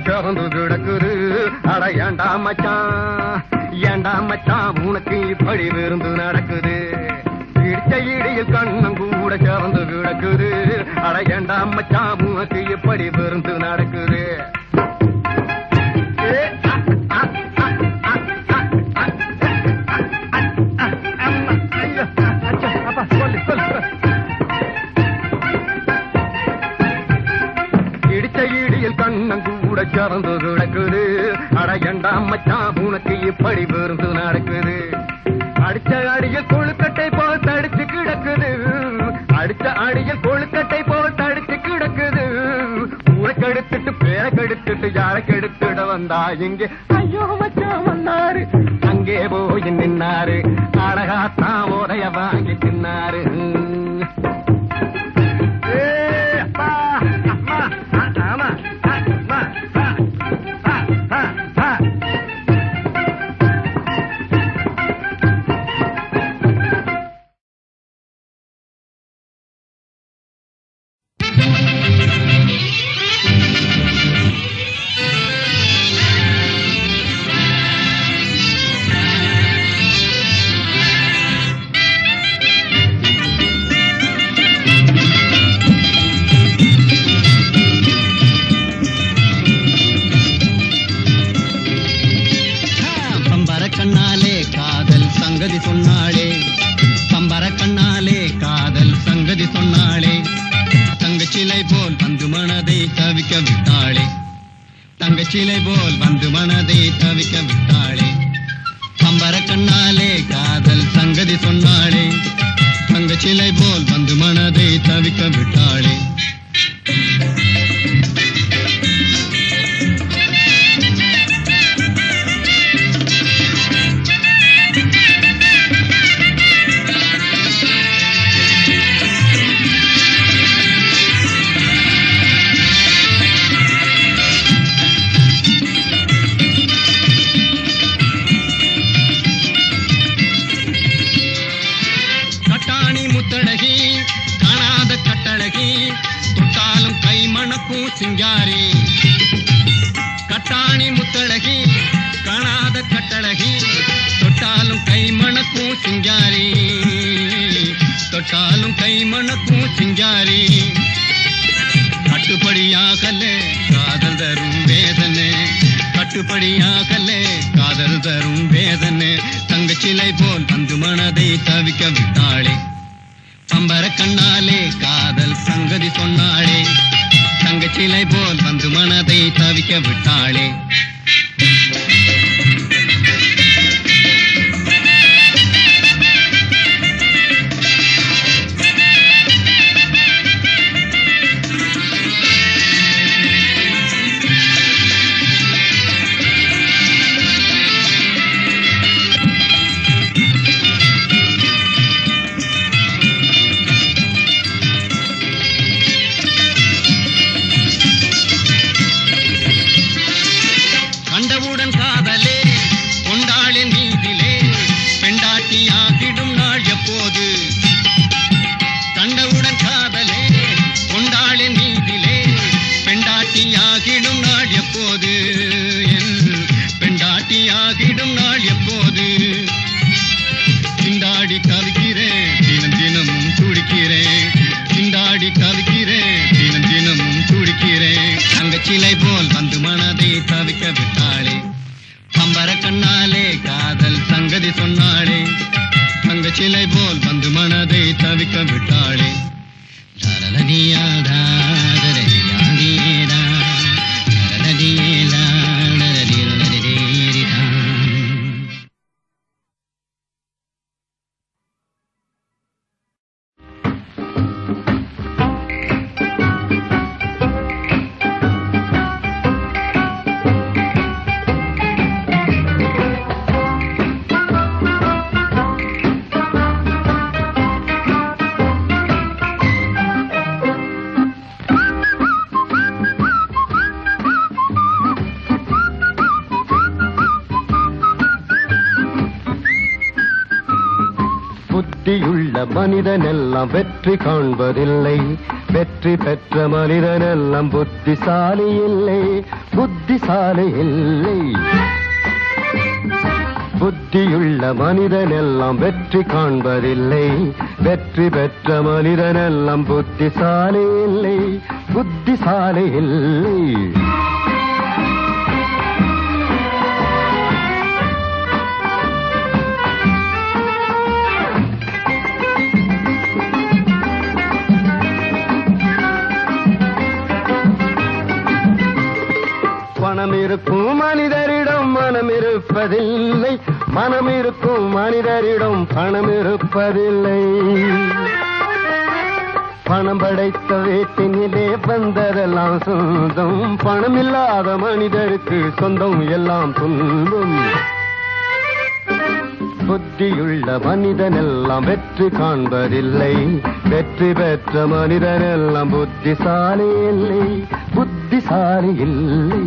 சிவந்து கிடக்குது. அட ஏண்டா மச்சான் உனக்கு இப்படி விருந்து நடக்குது. இடிச்ச இடியில் கண்ணம் கூட சிவந்து கிடக்குது. அட ஏண்டா மச்சான் உனக்கு இப்படி விருந்து நடக்குது. இடிச்ச இடியில் கண்ணம் கூட சிவந்து கிடக்குது. அட ஏண்டா மச்சான் உனக்கு இப்படி விருந்து நடக்குது. அடிச்ச அடியில் கொழுக்கட்டை போல் தடிச்சு கிடக்குது. அடிச்ச அடியில் கொழுக்கட்டை போல் தடிச்சு கிடக்குது. ஊரை கெடுத்துட்டு பேரை கெடுத்துட்டு யாரை கெடுத்துட வந்தா இங்கே ஐயோ மச்சான் வந்தாரு. அங்கே போய் நின்னாரு. அழகாத்தான் உடைய வாங்கி தின்னாரு. சொன்னாளே பம்பர கண்ணாலே காதல் சங்கதி சொன்னாளே. தங்கச்சிலை போல் வந்து மனதை தவிக்க விட்டாளே. தங்கச்சிலை போல் வந்து மனதை தவிக்க விட்டாளே. பம்பர கண்ணாலே காதல் சங்கதி சொன்னாளே. தங்கச்சிலை போல் வந்து மனதை தவிக்க விட்டாளே. காணாத கட்டழகி தொட்டாலும் கை மணக்கும் சிங்காரி. கட்டாணி முத்தழகி காணாத கட்டழகி தொட்டாலும் கை மணக்கும் சிங்காரி. தொட்டாலும் கை மணக்கும் சிங்காரி. கட்டுப்படியாகலே காதல் தரும் வேதனை. கட்டுப்படியாகலே காதல் தரும் வேதனை. தங்கச்சிலை போல் வந்து மனதை தவிக்க விட்டாளே. பம்பர கண்ணாலே காதல் சங்கதி சொன்னாளே. தங்கச்சிலை போல் வந்து மனதை தவிக்க விட்டாளே. தங்கச்சிலை போல் வந்து மனதை தவிக்க விட்டாளே. பம்பர கண்ணாலே காதல் சங்கதி சொன்னாளே. தங்கச்சிலை போல் வந்து மனதை தவிக்க விட்டாளே. மனிதனெல்லாம் வெற்றி காண்பதில்லை, வெற்றி பெற்ற மனிதனெல்லாம் புத்திசாலி இல்லை, புத்திசாலி இல்லை. புத்தியுள்ள மனிதனெல்லாம் வெற்றி காண்பதில்லை, வெற்றி பெற்ற மனிதனெல்லாம் புத்திசாலி இல்லை, புத்திசாலி இல்லை. பணம் இருக்கும் மனிதரிடம் மனம் இருப்பதில்லை, மனம் இருக்கும் மனிதரிடம் பணம் இருப்பதில்லை. பணம் படைத்த வீட்டினிலே வந்ததெல்லாம் சொந்தம், பணம் இல்லாத மனிதருக்கு சொந்தம் எல்லாம் துன்பம். புத்தியுள்ள மனிதனெல்லாம் வெற்றி காண்பதில்லை, வெற்றி பெற்ற மனிதனெல்லாம் புத்திசாலி இல்லை, புத்திசாலி இல்லை.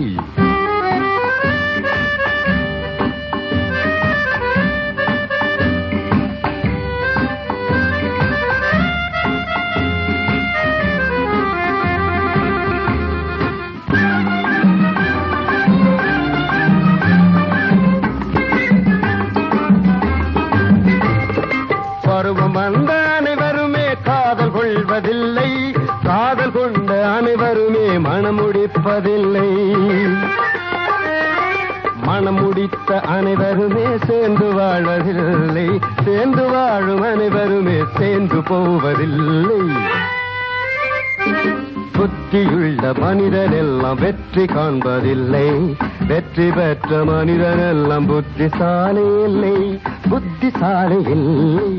பருவம் வந்த அனைவருமே காதல் கொள்வதில்லை, காதல் கொண்ட அனைவருமே மணமுடிப்பதில்லை. மணமுடித்த அனைவருமே சேர்ந்து வாழ்வதில்லை, சேர்ந்து வாழும் அனைவருமே சேர்ந்து போவதில்லை. புத்தியுள்ள மனிதனெல்லாம் வெற்றி காண்பதில்லை, வெற்றி பெற்ற மனிதனெல்லாம் புத்திசாலி இல்லை, புத்திசாலி இல்லை.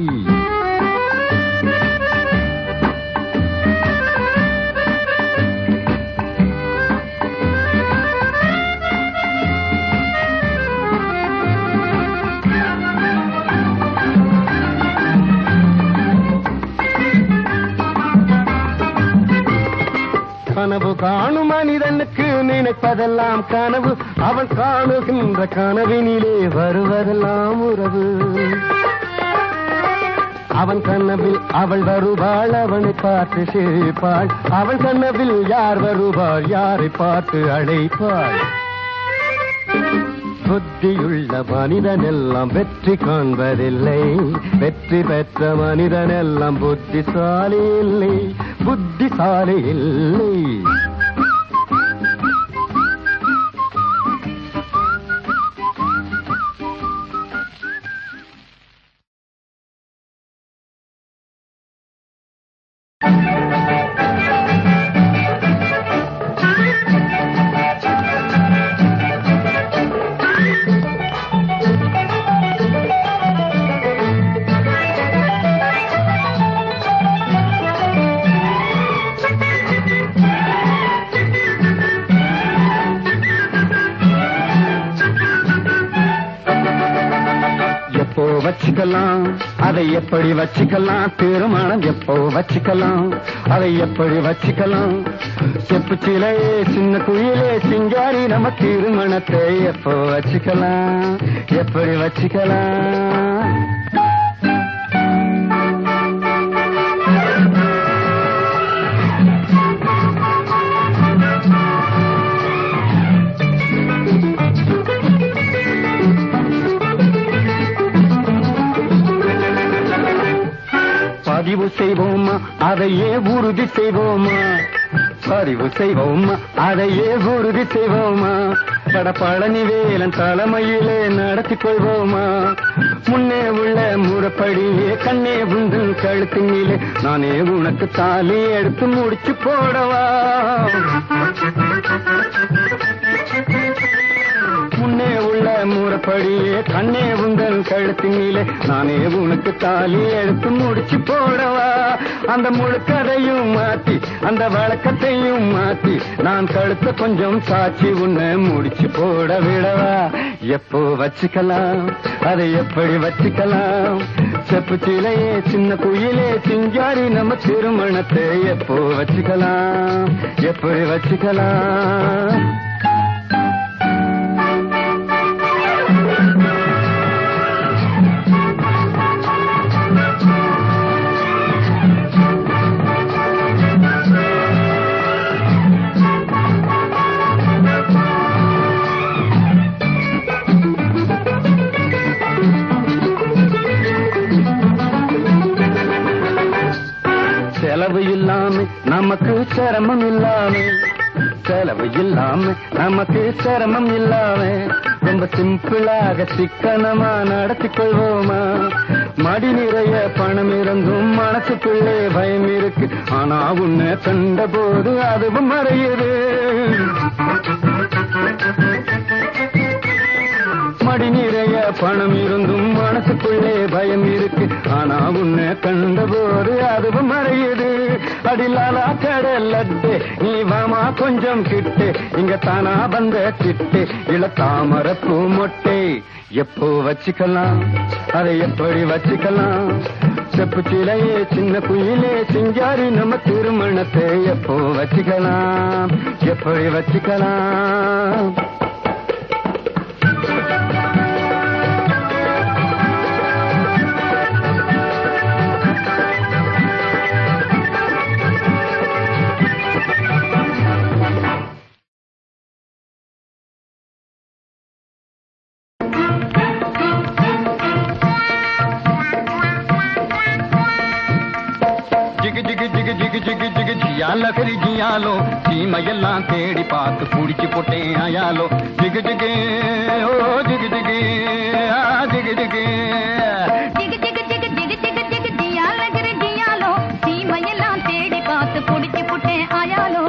கனவு காணும் மனிதனுக்கு நினைப்பதெல்லாம் கனவு, அவன் காணுகின்ற கனவினிலே வருவதெல்லாம் உறவு. அவன் கனவில் அவள் வருவாள், அவனை பார்த்து சிரிப்பாள், அவள் கனவில் யார் வருவாள், யாரை பார்த்து அழைப்பாள். புத்தியுள்ள மனிதனெல்லாம் வெற்றி காண்பதில்லை, வெற்றி பெற்ற மனிதனெல்லாம் புத்திசாலி இல்லை, புத்திசாலி இல்லை. வச்சுக்கலாம் அதை எப்படி வச்சுக்கலாம், திருமணம் எப்போ வச்சுக்கலாம் அதை எப்படி வச்சுக்கலாம். செப்பு சிலையே சின்ன குயிலே சிங்காரி நம்ம திருமணத்தை எப்போ வச்சுக்கலாம், எப்படி வச்சுக்கலாம். பதிவு செய்வோமா அதையே உறுதி செய்வோமா, பதிவு செய்வோமா அதையே உறுதி செய்வோமா. பழனி வேலன் தலைமையிலே நடத்திக் கொள்வோமா. முன்னே உள்ள முறைப்படியே கண்ணே உண்டு கழுத்தினிலே நானே உனக்கு தாலி எடுத்து முடிச்சு போடவா. முன்னே உள்ள முறைப்படியே கண்ணே உங்கள் கழுத்தினிலே நானே உனக்கு தாலி எடுத்து முடிச்சு போடவா. அந்த முழுக்கதையும் மாத்தி அந்த வழக்கத்தையும் மாத்தி நான் கழுத்த கொஞ்சம் சாட்சி உன்னை முடிச்சு போட விடவா. எப்போ வச்சுக்கலாம் அதை எப்படி வச்சுக்கலாம். செப்பு சிலையே சின்ன குயிலே சிங்காரி நம்ம திருமணத்தை எப்போ வச்சுக்கலாம், எப்படி வச்சுக்கலாம். செலவு இல்லாம நமக்கு சிரமம் இல்லாம, செலவு இல்லாம நமக்கு சிரமம் இல்லாம ரொம்ப சிம்பிளாக சிக்கனமா நடத்திக் கொள்வோமா? மடி நிறைய பணம் இருந்தும் மனசுக்குள்ளே பயம் இருக்கு, ஆனா உன்னை கண்ட போது அதுவும் மறையுது. மடி நிறைய பணம் இருந்தும் மனசுக்குள்ளே பயம் இருக்கு, ஆனா உன்னை கண்ட போது அதுவும் மறையுது. அடிலாலா கடலட்டு நீ வாமா கொஞ்சம் கிட்டு, இங்க தானா வந்த சிட்டு இளத்தாமர பூ மொட்டை எப்போ வச்சுக்கலாம், அதை எப்படி வச்சுக்கலாம்? செப்பு சிலையே சின்ன குயிலே சிங்காரி நம்ம திருமணத்தை எப்போ வச்சுக்கலாம், எப்படி வச்சுக்கலாம்? லகரி ஜியாலோ சீமையெல்லாம் தேடி பார்த்து புடிச்சு போட்டேன் ஆயாலோ. ஜிகு ஜிகு ஓ ஜிகு ஜிகு ஜிகு ஜிகு ஜிகு ஜிகு ஜிகு ஜிகு ஜிகு ஜிகு ஜியா லகரி ஜியாலோ சீமையெல்லாம் தேடி பார்த்து புடிச்சு போட்டேன் ஆயாலோ.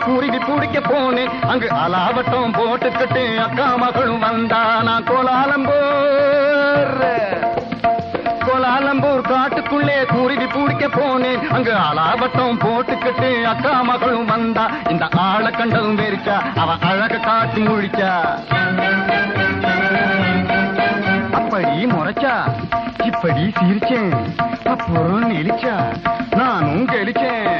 குருவி பிடிக்க போனேன், அங்கு அலாவட்டம் போட்டுக்கிட்டு அக்கா மகளும் வந்தா. நான் கோலாலம்பூர் காட்டுக்குள்ளே குருவி பிடிக்க போனேன், அங்கு அலாவட்டம் போட்டுக்கிட்டு அக்கா மகளும் வந்தா. இந்த ஆளை கண்டதும் வெறிச்சா, அவ அழக காட்டி முழிச்சா. அப்படி முறைச்சா, இப்படி சிரிச்சேன், அப்புறம் நெளிச்சா, நானும் கெளிச்சேன்.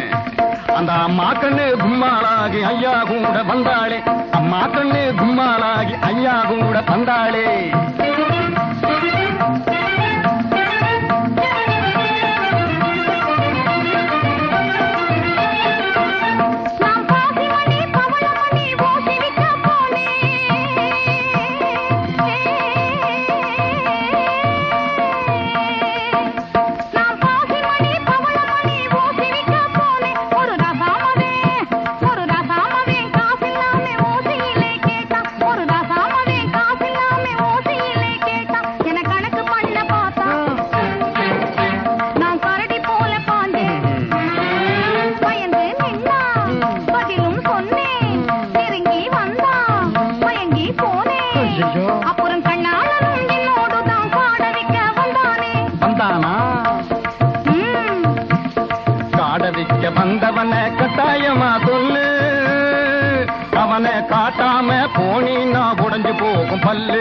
அந்த அம்மா கண்ணு கும்மாளாகி ஐயா கூட வந்தாளே, அம்மா கண்ணு கும்மாளாகி ஐயா கூட வந்தாளே. வந்தவனை கட்டாயமா சொல்லு, அவனை காட்டாம போனீன்னா உடைஞ்சு போகும் பல்லு.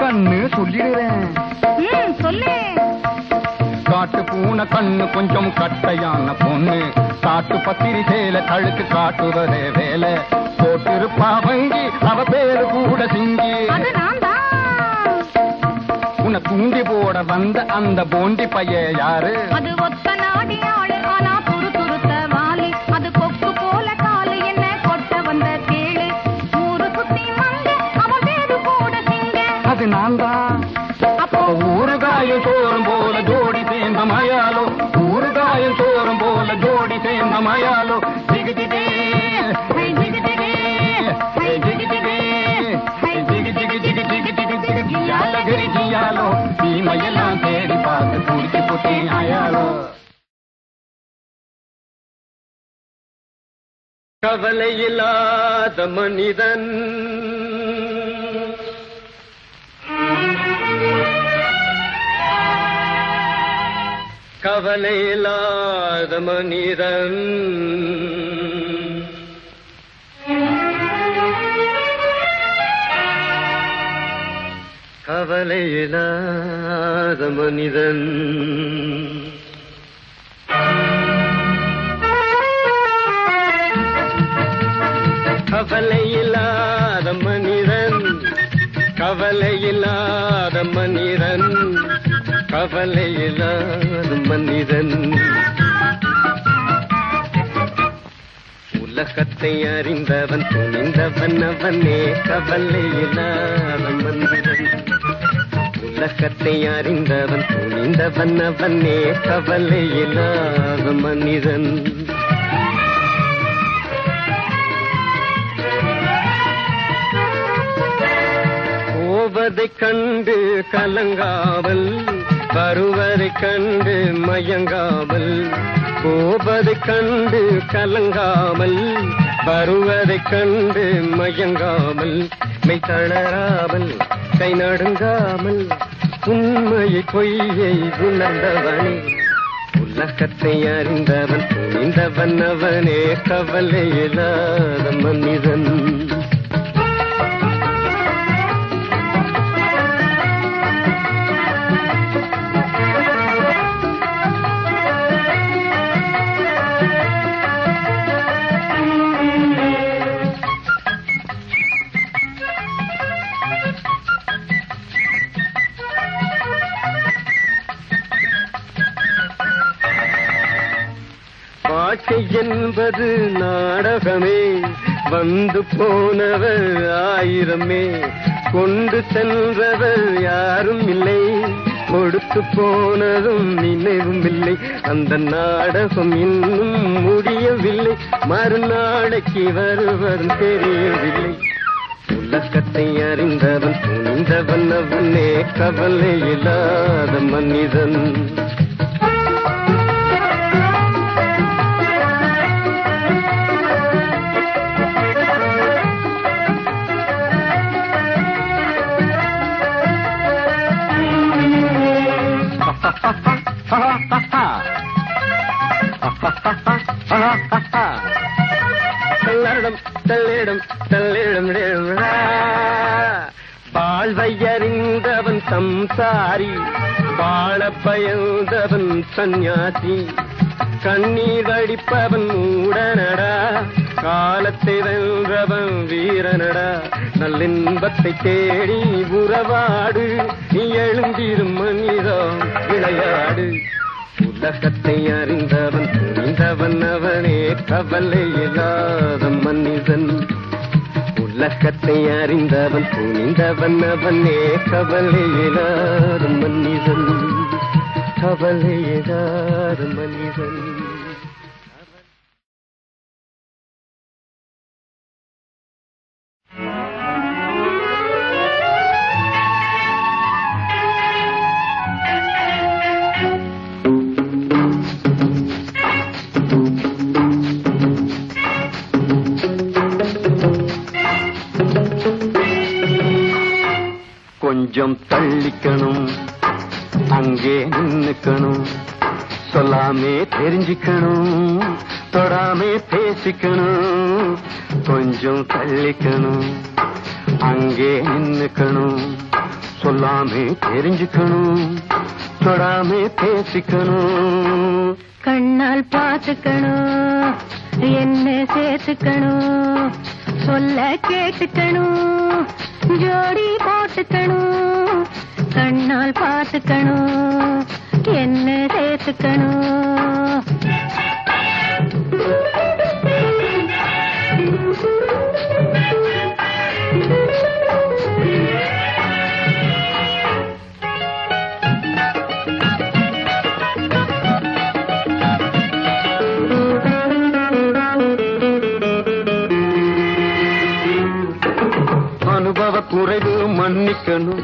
கண்ணு சொல்லிடுறேன், சொல்லு. காட்டு பூனை கண்ணு கொஞ்சம் கட்டையான பொண்ணு, காட்டு பத்திரி சேல கழுக்கு காட்டுவதே வேலை. போட்டிருப்பா வங்கி அவ பேரு கூட சிங்கி, உன்னை தூண்டி போட வந்த அந்த போண்டி பைய யாரு? அது ஒத்த நாடி ஆளு, ஆனா துரு துருத்த வாலி. அது கொக்கு போல காலு, என்ன கொட்ட வந்த தேளு. ஊரு சுத்தி வந்து அவ பேரு கூட சிங்க. அது நான் தான். அப்போ ஊறுகாயும் சோறும் போல ஜோடி சேர்ந்த மயாலோ, ஊறுகாயும் சோறும் போல ஜோடி சேர்ந்த மயாலோ. ஜிகு ஜிகு ஜிகு ஜிகு ஜிகு ஜியாலோ சீமையெல்லாம் தேடி பார்த்து குடிச்சு போட்டே ஆயாலோ. கவலையில்லாத மனிதன் கவலையில்லாத மனிதன் கவலையில்லாத மனிதன் கவலையில்லாத மனிதன், கவலையில்லாத மனிதன். உலகத்தை அறிந்தவன் துணிந்தவன் அவனே கவலையில்லாத மனிதன். உலகத்தை அறிந்தவன் துணிந்தவன் அவனே கவலையில்லாத மனிதன். போவதைக் கண்டு கலங்காமல், வருவதைக் கண்டு மயங்காமல், போவதைக் கண்டு கலங்காமல், வருவதைக் கண்டு மயங்காமல், மெய் தளராமல் கை நடுங்காமல், உண்மையை பொய்யை உணர்ந்தவனே உலகத்தை அறிந்தவன் துணிந்தவன் அவனே கவலையில்லாத மனிதன். வாழ்க்கை என்பது நாடகமே, வந்து போனவர் ஆயிரமே, கொண்டு சென்றவர் யாரும் இல்லை, கொடுத்து போனதும் நினைவும் இல்லை. அந்த நாடகம் இன்னும் முடியவில்லை, மறுநாளைக்கு வருவதும் தெரியவில்லை. உலகத்தை அறிந்தவன் துணிந்தவன் அவனே கவலையில்லாத மனிதன். வாழ்வை அறிந்தவன் சம்சாரி, வாழ பயந்தவன் சந்நியாசி, கண்ணீர் வடிப்பவன் மூடனடா, காலத்தை வென்றவன் வீரனடா. நல்லின்பத்தை தேடி உறவாடு, நீ எழுந்திரும் மனிதம் விளையாடு. உலகத்தை அறிந்தவன் துணிந்தவன் அவனே கவலையில்லாத மனிதன். உலகத்தை அறிந்தவன் துணிந்தவன் அவனே கவலையில்லாத மனிதன், கவலையில்லாத மனிதன். கொஞ்சம் தள்ளிக்கணும், அங்கே நின்னுக்கணும், சொல்லாமே தெரிஞ்சுக்கணும், தொடாமே பேசிக்கணும். கொஞ்சம் தள்ளிக்கணும், அங்கே நின்னுக்கணும், சொல்லாமே தெரிஞ்சுக்கணும், தொடாமே பேசிக்கணும். கண்ணால் பார்த்துக்கணும், என்ன சேர்த்துக்கணும், சொல்ல கேட்டுக்கணும், ஜோடி போட்டுக்கணும். கண்ணால் பார்த்துக்கணும், என்ன சேர்த்துக்கணும். குறைவு மன்னிக்கணும்,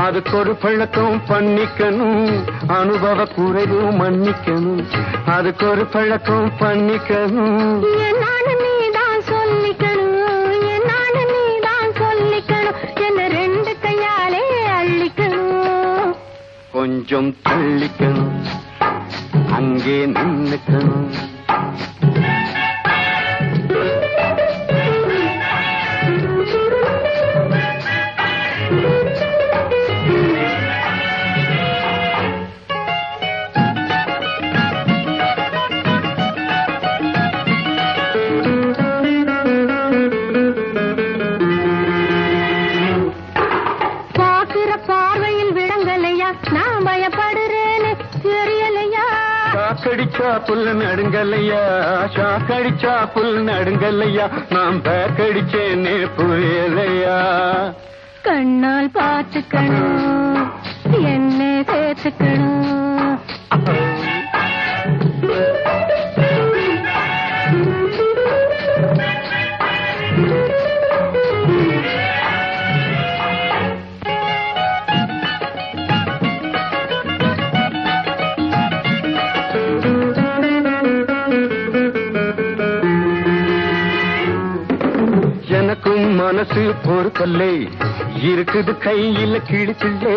அதுக்கு ஒரு பழக்கம் பண்ணிக்கணும். அனுபவ குறைவு மன்னிக்கணும், அதுக்கு ஒரு பழக்கம் பண்ணிக்கணும். என்னான்னு நீதான் சொல்லிக்கணும், என்னான்னு நீதான் சொல்லிக்கணும், என்ன ரெண்டு கையாலே அள்ளிக்கணும். கொஞ்சம் தள்ளிக்கணும், அங்கே நின்னுக்கணும். புல் நடுங்கல்லையா, ஷாக்கடிச்சா புல் நடுங்கல்லையா, நாம் பேக்கடிச்சேனே புரியலையா. கண்ணால் பார்த்துக்கணும், என்ன சேர்த்துக்கணும். எனக்கும் மனசு பொறுக்கல்லே, இருக்குது கையில கிழிப்பில்லே.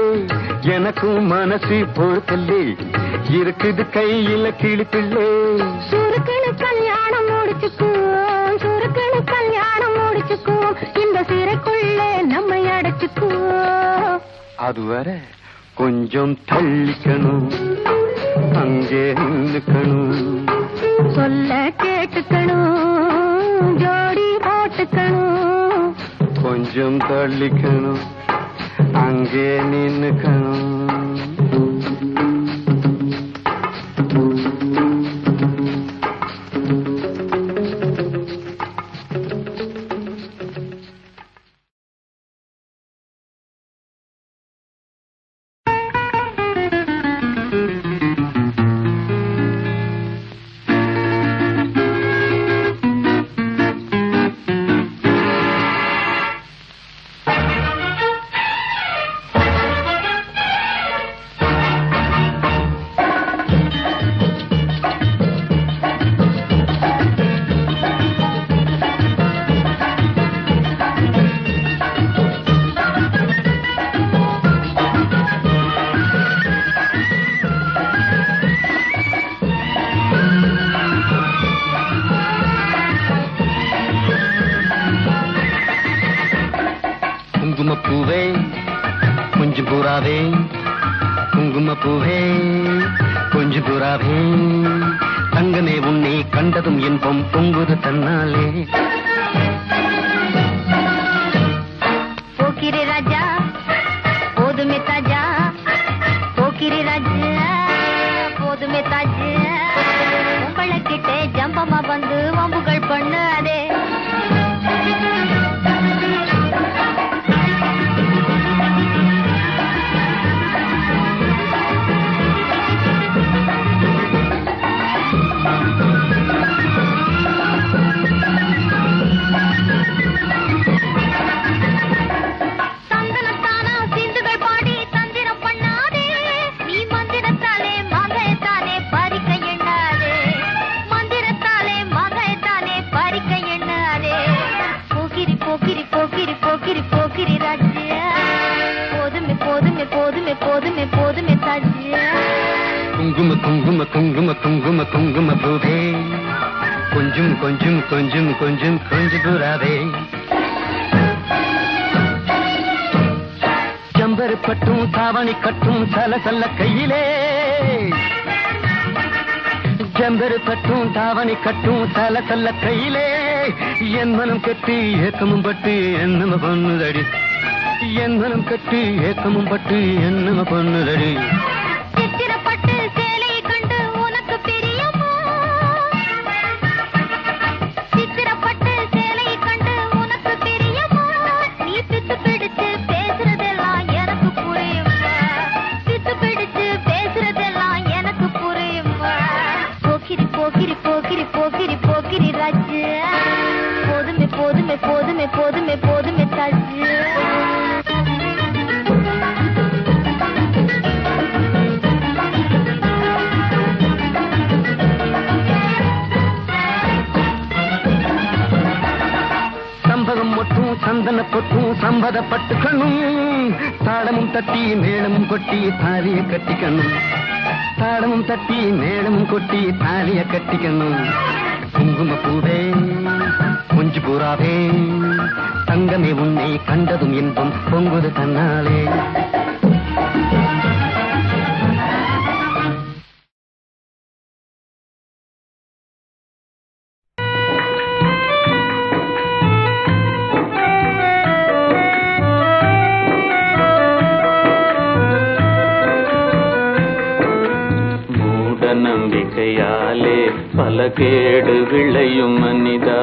எனக்கும் மனசு பொறுக்கல்லே, இருக்குது கையில கிழிப்பில்லே. சுருக்கனு கல்யாணம் முடிச்சுக்குவோம், சுருக்கனு கல்யாணம் முடிச்சுக்குவோம், இந்த சிறைக்குள்ளே நம்மை அடைச்சுக்குவோம். அதுவரை கொஞ்சம் தள்ளிக்கணும், அங்கே நின்னுக்கணும், சொல்ல கேட்டுக்கணும், ஜோடி போட்டுக்கணும். கொஞ்சம் தள்ளிக்கணும், அங்கே நின்னுக்கணும். குங்குமப்பூவே கொஞ்சம் பூராவே, குங்குமப்பூவே கொஞ்சம் பூராவே, தங்கமே உன்னை கண்டதும் இன்பம் பொங்குது தன்னாலே. போக்கிரி ராஜா போதுமே தாஜா, போக்கிரி ராஜா போதுமே தாஜா, உங்களை கிட்டே ஜம்பமா வந்து வம்புகள் பண்ணாதே. குங்கும குங்கும குங்கும குங்கும குங்கும பூவே கொஞ்சம் கொஞ்சம் கொஞ்சம் கொஞ்சம் கொஞ்சம் பூராவே, ஜம்பரு பட்டும் தாவணி கட்டும் சல சல்ல கையிலே, ஜம்பரு பட்டும் தாவணி கட்டும் சல சல்ல கையிலே, என் மனம் கட்டி ஏக்கமும் பட்டு என்னம பண்ணுதடி, என் மனம் கட்டி ஏக்கமும் பட்டு என்னம பண்ணுதடி. சித்திரப்பட்டு சேலை கண்டு உனக்கு பிரியமா, சித்திரப்பட்டு சேலை கண்டு உனக்கு பிரியமா, நீ பித்து பிடிச்சு பேசுறதெல்லாம் எனக்கு புரியுமா, பித்து பிடிச்சு பேசுறதெல்லாம் எனக்கு புரியுமா. போக்கிரி போக்கிரி போக்கிரி போக்கிரி போக்கிரி ராஜு, போதுமே போதுமே போதுமே போதுமே போதுமே தாஜு. சம்பகம் மொட்டும் சந்தன பொட்டும் சம்பதப்பட்டுக்கணும், தாளமும் தட்டி மேளமும் கொட்டி தாலிய கட்டிக்கணும், தாளமும் தட்டி மேளமும் கொட்டி தாலிய கட்டிக்கணும். குங்கும பூவே கொஞ்சம் பூராவே, தங்கமே உன்னை கண்டதும் இன்பம் பொங்குது தன்னாலே. நம்பிக்கையாலே கேடு விளையும் மனிதா.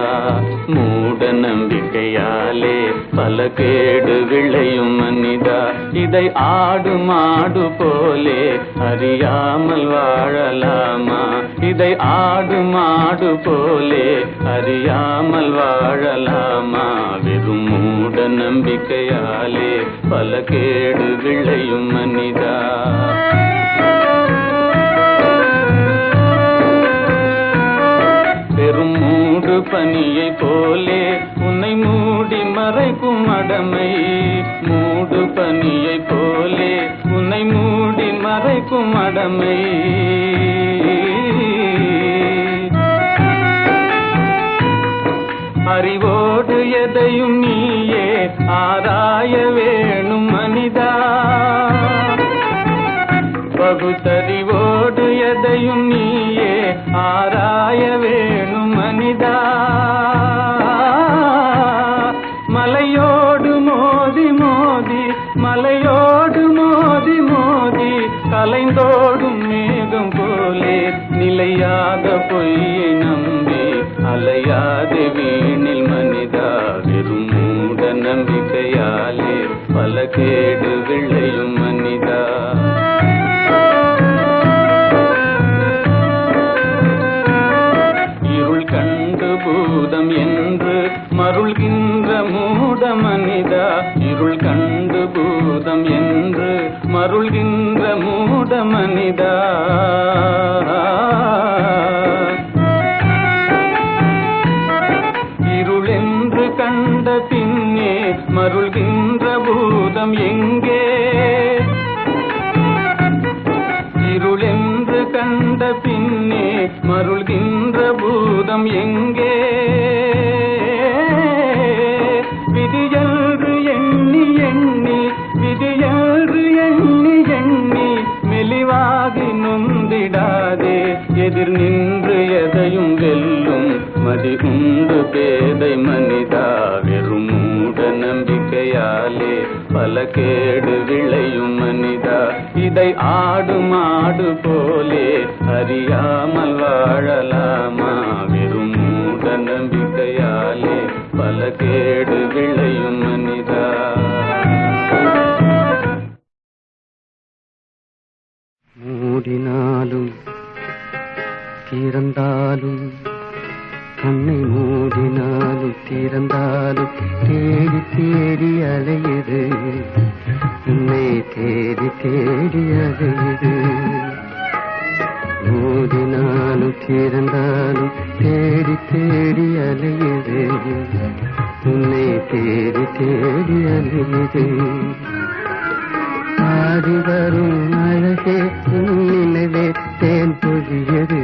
மூட நம்பிக்கையாலே பல கேடு விளையும் மனிதா. இதை ஆடு மாடு போலே அறியாமல் வாழலாமா? இதை ஆடு மாடு போலே அறியாமல் வாழலாமா? வெறும் மூட நம்பிக்கையாலே பல கேடு விளையும் மனிதா. பெரும் மூடு பனியை போலே உன்னை மூடி மறைக்கும் மடமை. மூடு பனியை போலே உன்னை மூடி மறைக்கும் மடமை. அறிவோடு எதையும் நீயே ஆராய வேணும் மனிதா. பகுத்தறிவோடு எதையும் நீயே ஆராய வேணும் மனிதா. மலையோடு மோதி மோதி மலையோடு மோதி மோதி கலைந்தோடும் மேகம் போலே நிலையாத பொய்யை நம்பி அலையாதே வீணில் மனிதா. வெறும் மூட நம்பிக்கையாலே பல கேடு விளையும் மனிதா. இருள் கண்டு பூதம் என்று மருள்கின்ற மூட மனிதா. இருள் கண்டு பூதம் என்று மருள்கின்ற மூட மனிதா. இருளென்று கண்ட பின்னே மருள்கின்ற பூதம் எங்கே? இருளென்று கண்ட பின்னே மருள்கின்ற பூதம் எங்கே? விதியன்று எண்ணி எண்ணி விதியன்று எண்ணி எண்ணி மெலிவாகி நொந்திடாதே. எதிர் நின்று எதையும் வெல்லும் மதி உண்டு பேதை மனிதா. வெறும் மூட நம்பிக்கையாலே பல கேடு விளையும் மனிதா. இதை ஆடு மாடு போலே அறியாமல் வாழலாமா? வெறும் மூட நம்பிக்கையாலே பல கேடு விளையும் மனிதா. மூடினாலும் திறந்தாலும் கண்ணை மூடினாலும் திறந்தாலும் தேடி தேடி அலையுது. உன்னை தேடி தேடி அலையுது. மூடினாலும் திறந்தாலும் தேடி தேடி அலையுது. உன்னை தேடி தேடி அலையுது. ஆடி வரும் அழகே நினைவே தேன் பொழியது.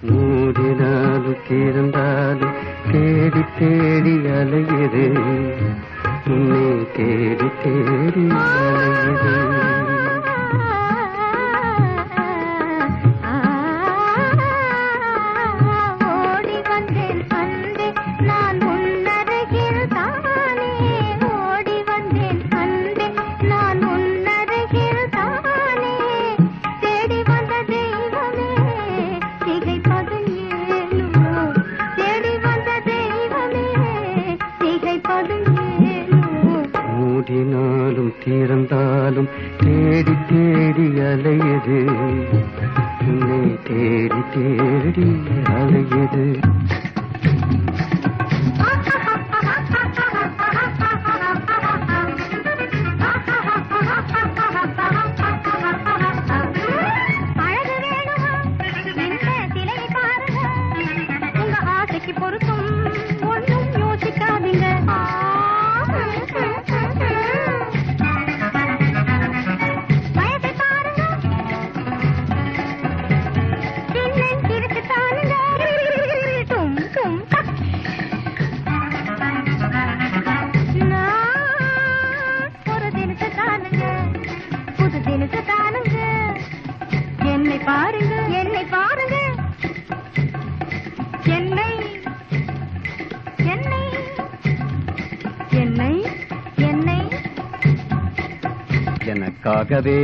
மூடினாலும் திறந்தாலும் தேடி தேடி அலையுது. உன்னை தேடி தேடி அலையுது. மூடினாலும் திறந்தாலும் தேடி தேடி அலையுது. உன்னை தேடி தேடி அலையுது. எனக்காகவே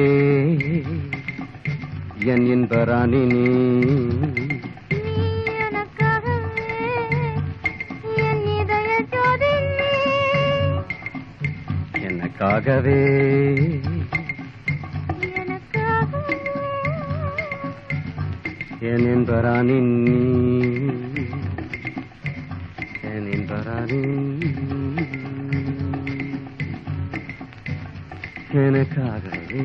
என் இன்பராணி நீ எனக்காகவே என் என்பரானி என் என்பரானி எனக்காகவே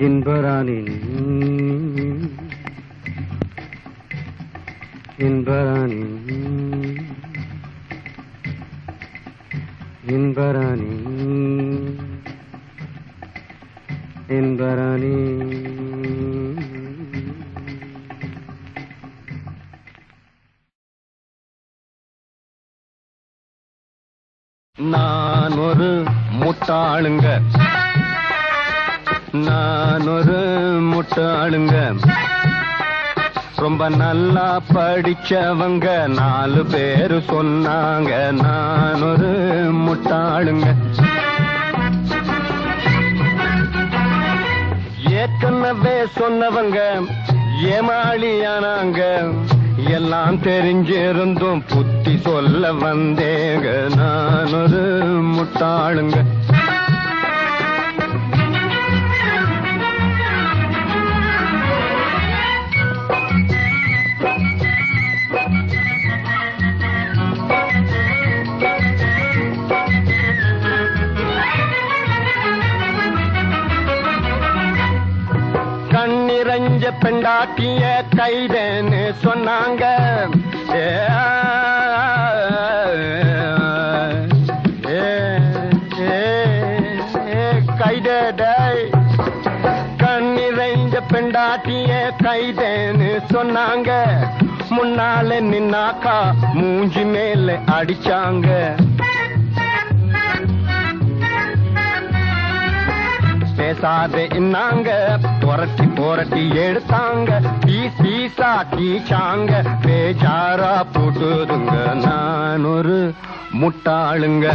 இன்பரானி இன்பரானி இன்பரானி இன்பரானி நான் ஒரு முட்டாளுங்க நான் ஒரு முட்டாளுங்க ரொம்ப நல்லா படிச்சவங்க 4 பேரு சொன்னாங்க நான் ஒரு முட்டாளுங்க ஏற்கனவே சொன்னவங்க ஏமாளியானாங்க எல்லாம் தெரிஞ்சிருந்தும் புத்தி சொல்ல வந்தேங்க நான் ஒரு முட்டாளுங்க கண்ணிரஞ்ச பெண்டாட்டிய கைதேன்னு சொன்னாங்க கைதே கண்ணிரஞ்ச பெண்டாட்டிய கைதேன்னு சொன்னாங்க முன்னால நின்னாக்கா மூஞ்சி மேல அடிச்சாங்க பேசாதே இன்னாங்க புரட்டி புரட்டி எடுத்தாங்க பீசா கீச்சாங்க பேஜாரா போட்டுதுங்க நான் ஒரு முட்டாளுங்க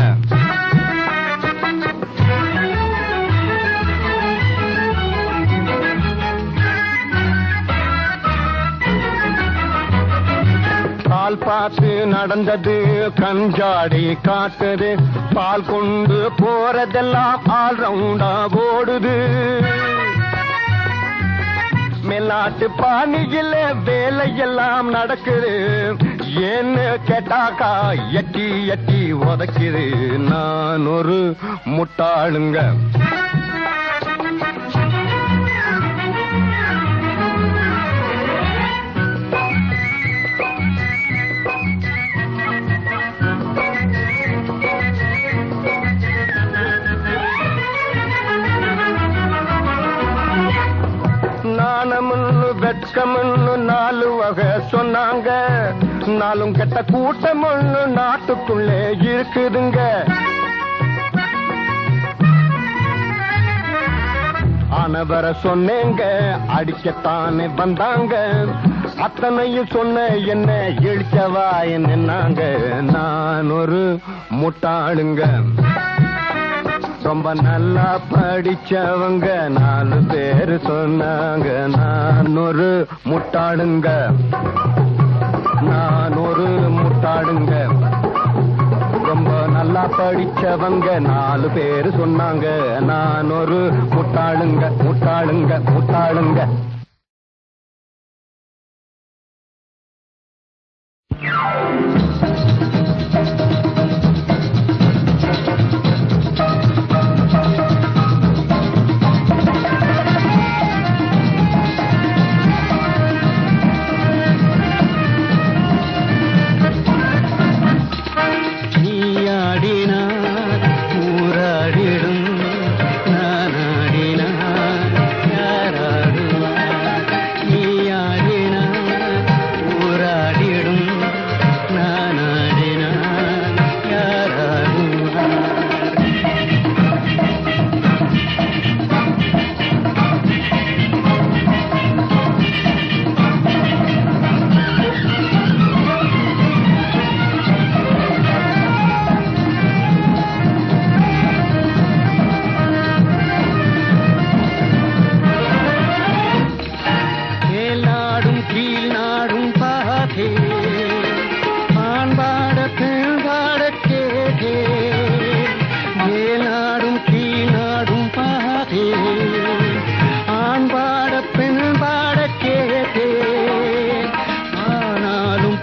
பால் பார்த்து நடந்தது கஞ்சாடி காட்டுது பால் கொண்டு போறதெல்லாம் ஆல் ரவுண்டா ஓடுது மேலாட்டு பாணியில வேலையெல்லாம் நடக்குது ஏன்னு கேட்டாக்கா எட்டி எட்டி உதைக்குது நான் ஒரு முட்டாளுங்க நாணமுன்னு வெட்கமுன்னு 4 வகை சொன்னாங்க 4 கெட்ட கூட்டம் ஒண்ணு நாட்டுக்குள்ளே இருக்குதுங்க ஆனவர சொன்னேங்க அடிக்கத்தானே வந்தாங்க அத்தனையும் சொன்ன என்ன இழிச்சவா என்னங்க நான் ஒரு முட்டாளுங்க ரொம்ப நல்லா படிச்சவங்க 4 பேரு சொன்னாங்க நான் ஒரு முட்டாளுங்க நான் ஒரு முட்டாளுங்க ரொம்ப நல்லா படிச்சவங்க 4 பேரு சொன்னாங்க நான் ஒரு முட்டாளுங்க முட்டாளுங்க முட்டாளுங்க ஊராடிடும் நானாடினார் யாராடுவார்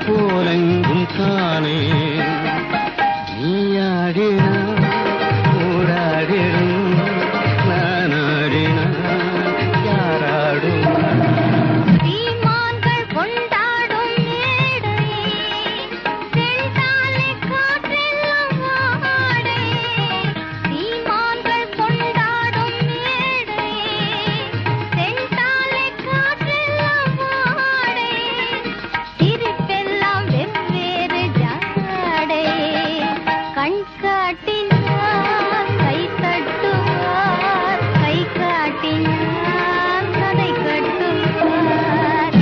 போலெங்கும் தானே நீயாடினா ஊராடிடும் நானாடினா யாராடும் சீமான்கள் கொண்டாடும் மேடை செந்தாலே காற்றெல்லாம் வாடை சீமான்கள் கொண்டாடும் மேடை செந்தாலே காற்றெல்லாம் வாடை சிரிப்பெல்லாம் வெவ்வேறு ஜாடை கண் காட்டினார் கை தட்டுவார் கை காட்டினார் கதை கட்டுவார்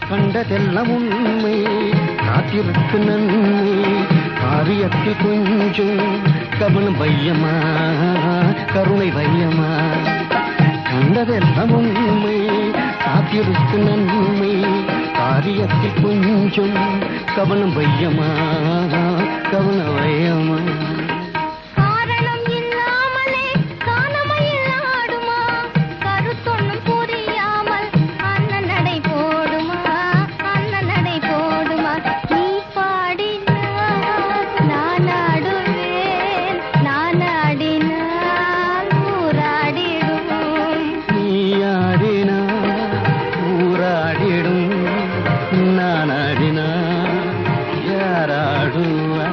கண்டதெல்லாம் உண்மை காத்திருக்கு நன்மை காரியத்தில் கொஞ்சம் கவனம் வையமா கருணை வையமா கண்டதெல்லாம் உண்மை காத்திருக்கு நன்மை காரியத்தில் கொஞ்சம் கவனம் வையமா கவனம் வையமா காரணம் இல்லாமலே காணமையில் ஆடுமா கருத்தொன்னும் புரியாமல் அண்ணன் நடை போடுமா அண்ணன் நடை போடுமா நீ பாடினார் நான் ஆடுவேன் நான் ஆடினால் ஊராடிடும் நீயாடினா ஊராடிடும் நானாடினா யாராடுவா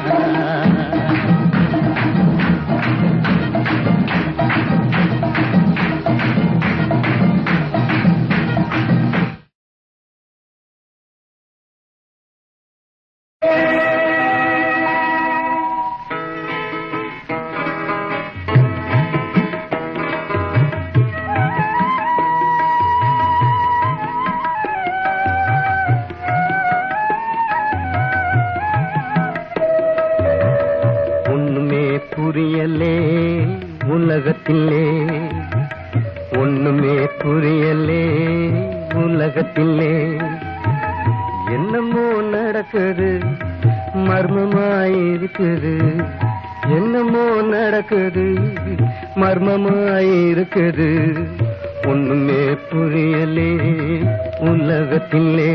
ஒண்ணுமே புரியலே உலகத்திலே ஒண்ணுமே புரியலே உலகத்திலே என்னமோ நடக்குது மர்மமாயிருக்குது என்னமோ நடக்குது மர்மமாயிருக்குது ஒண்ணுமே புரியலே உலகத்திலே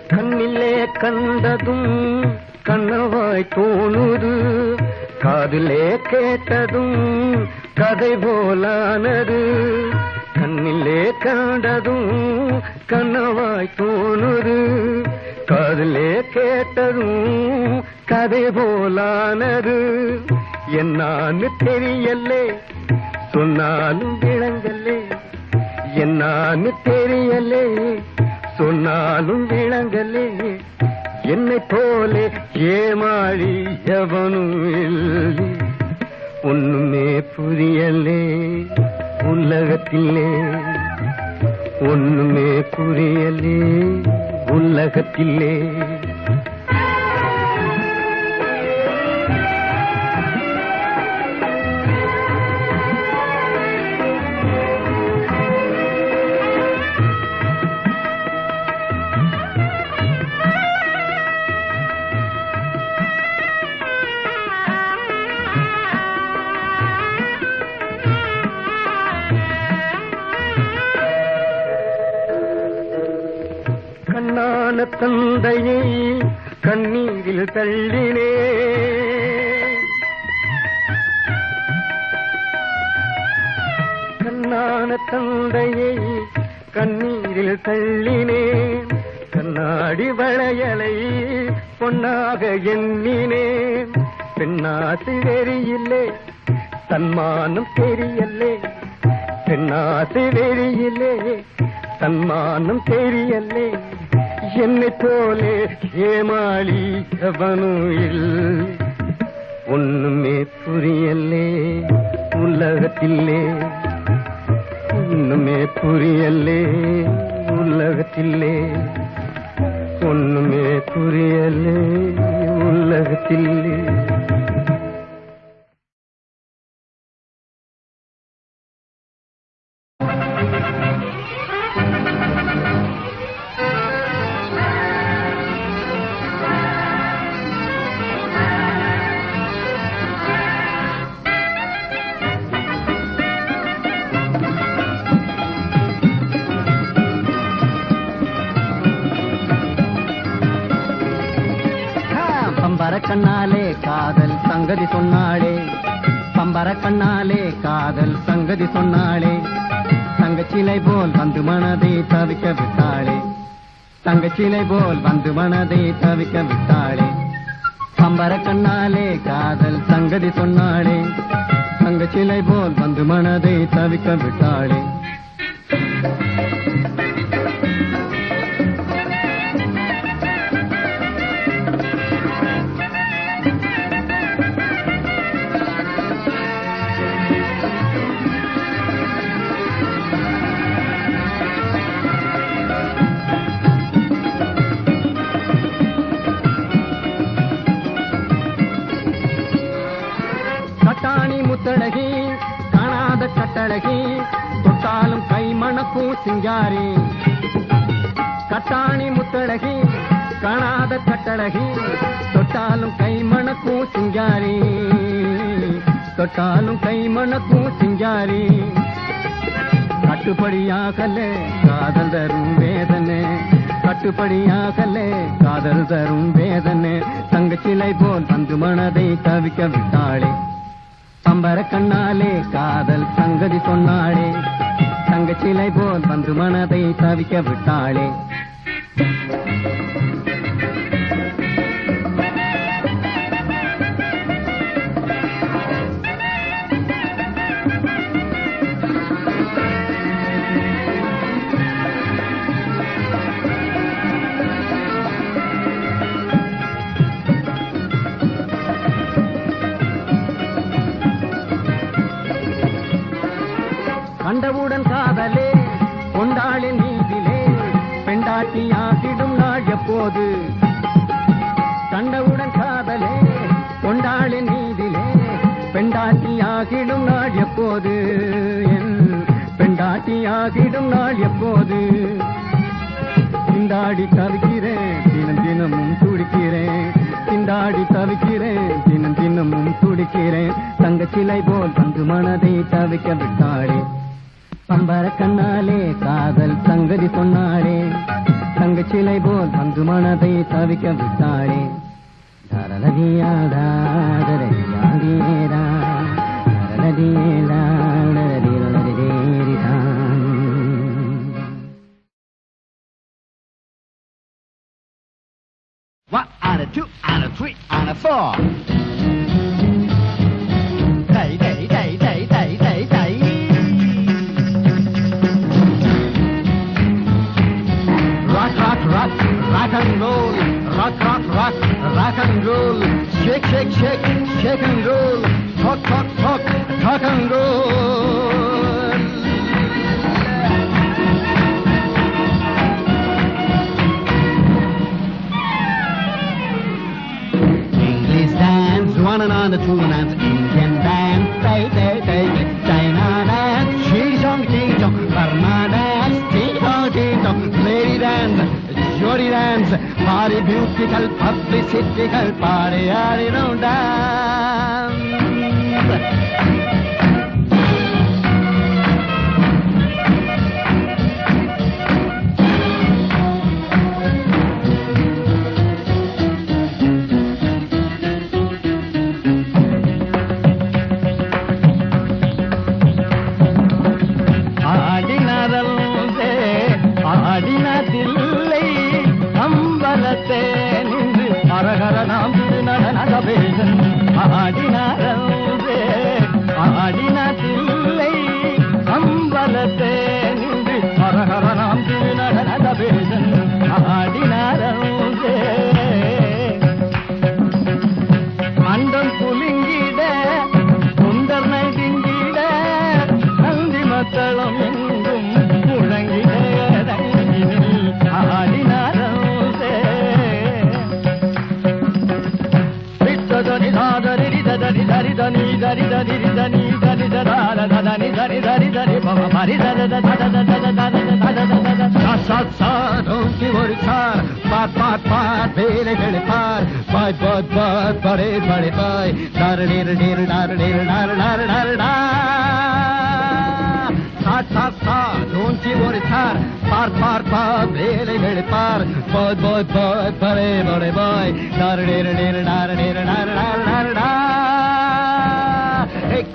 கண்ணிலே கண்டதும் கண்ணவாய் தோணுது காதிலே கேட்டதும் கதை போலானது கண்ணிலே கண்டதும் கண்ணவாய் தோணுது காதிலே கேட்டதும் கதை போலானது என்னான்னு தெரியலே சொன்னாலும் விளங்கலே என்னான்னு தெரியலே சொன்னாலும் விளங்கலே என்னை போலே ஏமாளி எவனும் இல்லை ஒண்ணுமே புரியலே உலகத்திலே ஒண்ணுமே புரியலே உலகத்திலே கண்ணான தந்தையை கண்ணீரில் தள்ளினே கண்ணான தந்தையை கண்ணீரில் தள்ளினேன் கண்ணாடி வளையலை பொன்னாக எண்ணினேன் பெண்ணாசை வெறியில்லே தன்மானம் தெரியலே பெண்ணாசை வெறியிலே தன்மானம் தெரியலே என்னை போலே ஏமாளி எவனுயில் ஒண்ணுமே புரியலே உலகத்திலே ஒண்ணுமே புரியலே உலகத்திலே ஒண்ணுமே புரியலே உலகத்திலே. பம்பர கண்ணாலே காதல் சங்கதி சொன்னாளே, பம்பர கண்ணாலே காதல் சங்கதி சொன்னாளே, தங்கச்சிலை போல் வந்து மனதை தவிக்க விட்டாளே, தங்கச்சிலை போல் வந்து மனதை தவிக்க விட்டாளே. பம்பர கண்ணாலே காதல் சங்கதி சொன்னாளே, தங்கச்சிலை போல் வந்து மனதை தவிக்க விட்டாளே. கட்டாணி முத்தழகி காணாத கட்டழகி தொட்டாலும் கை மணக்கும் சிங்காரி, கட்டாணி முத்தழகி காணாத கட்டழகி தொட்டாலும் கை மணக்கும் சிங்காரி, தொட்டாலும் கை மணக்கும் சிங்காரி. கட்டுப்படியாகல காதல் தரும் வேதனை, கட்டுப்படியாகல காதல் தரும் வேதனை, தங்கச்சிலை போல் வந்து மனதை தவிக்க விட்டாளே. பம்பர கண்ணாலே காதல் சங்கதி சொன்னாளே, தங்கச்சிலை போல் வந்து மனதை தவிக்க விட்டாளே. கண்டவுடன் காதலே கொண்டாளின் நீதிலே பெண்டாட்டியாகிடும் நாள் எப்போது, கண்டவுடன் காதலே கொண்டாளின் நீதிலே பெண்டாட்டியாகிடும் நாள் எப்போது, என் பெண்டாட்டியாகிடும் நாள் எப்போது. திண்டாடி தவிக்கிறேன் தினம் தினமும் துடிக்கிறேன், திண்டாடி தவிக்கிறேன் தினம் தினமும் துடிக்கிறேன், தங்கச்சிலை போல் வந்து மனதை தவிக்க விட்டாளே. பம்பர கண்ணாலே காதல் சங்கதி சொன்னாளே, தங்கச்சிலை போல் வந்து மனதை தவிக்க விட்டாளே. தரலதியாதா தரதியாதேரா தரலதியேலா தரதிரலதிரேரிதான். One and a two and a three and a four. Day, day, day, day, day, day, day. Rock, rock, rock, rock and roll, rock, rock, rock, rock and roll, shake, shake, shake, shake and roll, talk, talk, talk, talk and roll. English dance, one and on the two and Indian dance, day, day, day, China dance, ching-chong, ching-chong, Burma dance, ching-chong, ching-chong, lady dance, jolly dance, party beautiful, publicitycal, party, dance. ஆடினதில்லை அம்பலத்தே நின்று அரகர நாம் நடனவேதன் ஆடினரே దని దరి దరి దని దరి దర దని దరి దరి దరి బమ మరి దర దర దర దర சாத் சாத் ஓங்கி ஒரு சார் பாத் பாத் பாத் வேலைகளை பார் பாய் பாத் பாத் பரே படே பாய் டாரு டேரு டேரு டாரு டேரு டாரு டாரு டாரு டா சாத் சாத் சாத் ஓங்கி ஒரு சார் பார் பார் பார் வேலைகளை பார் பாத் பாத் பாத் பரே படே பாய் டாரு டேரு டேரு டாரு டேரு டாரு டாரு டாரு டா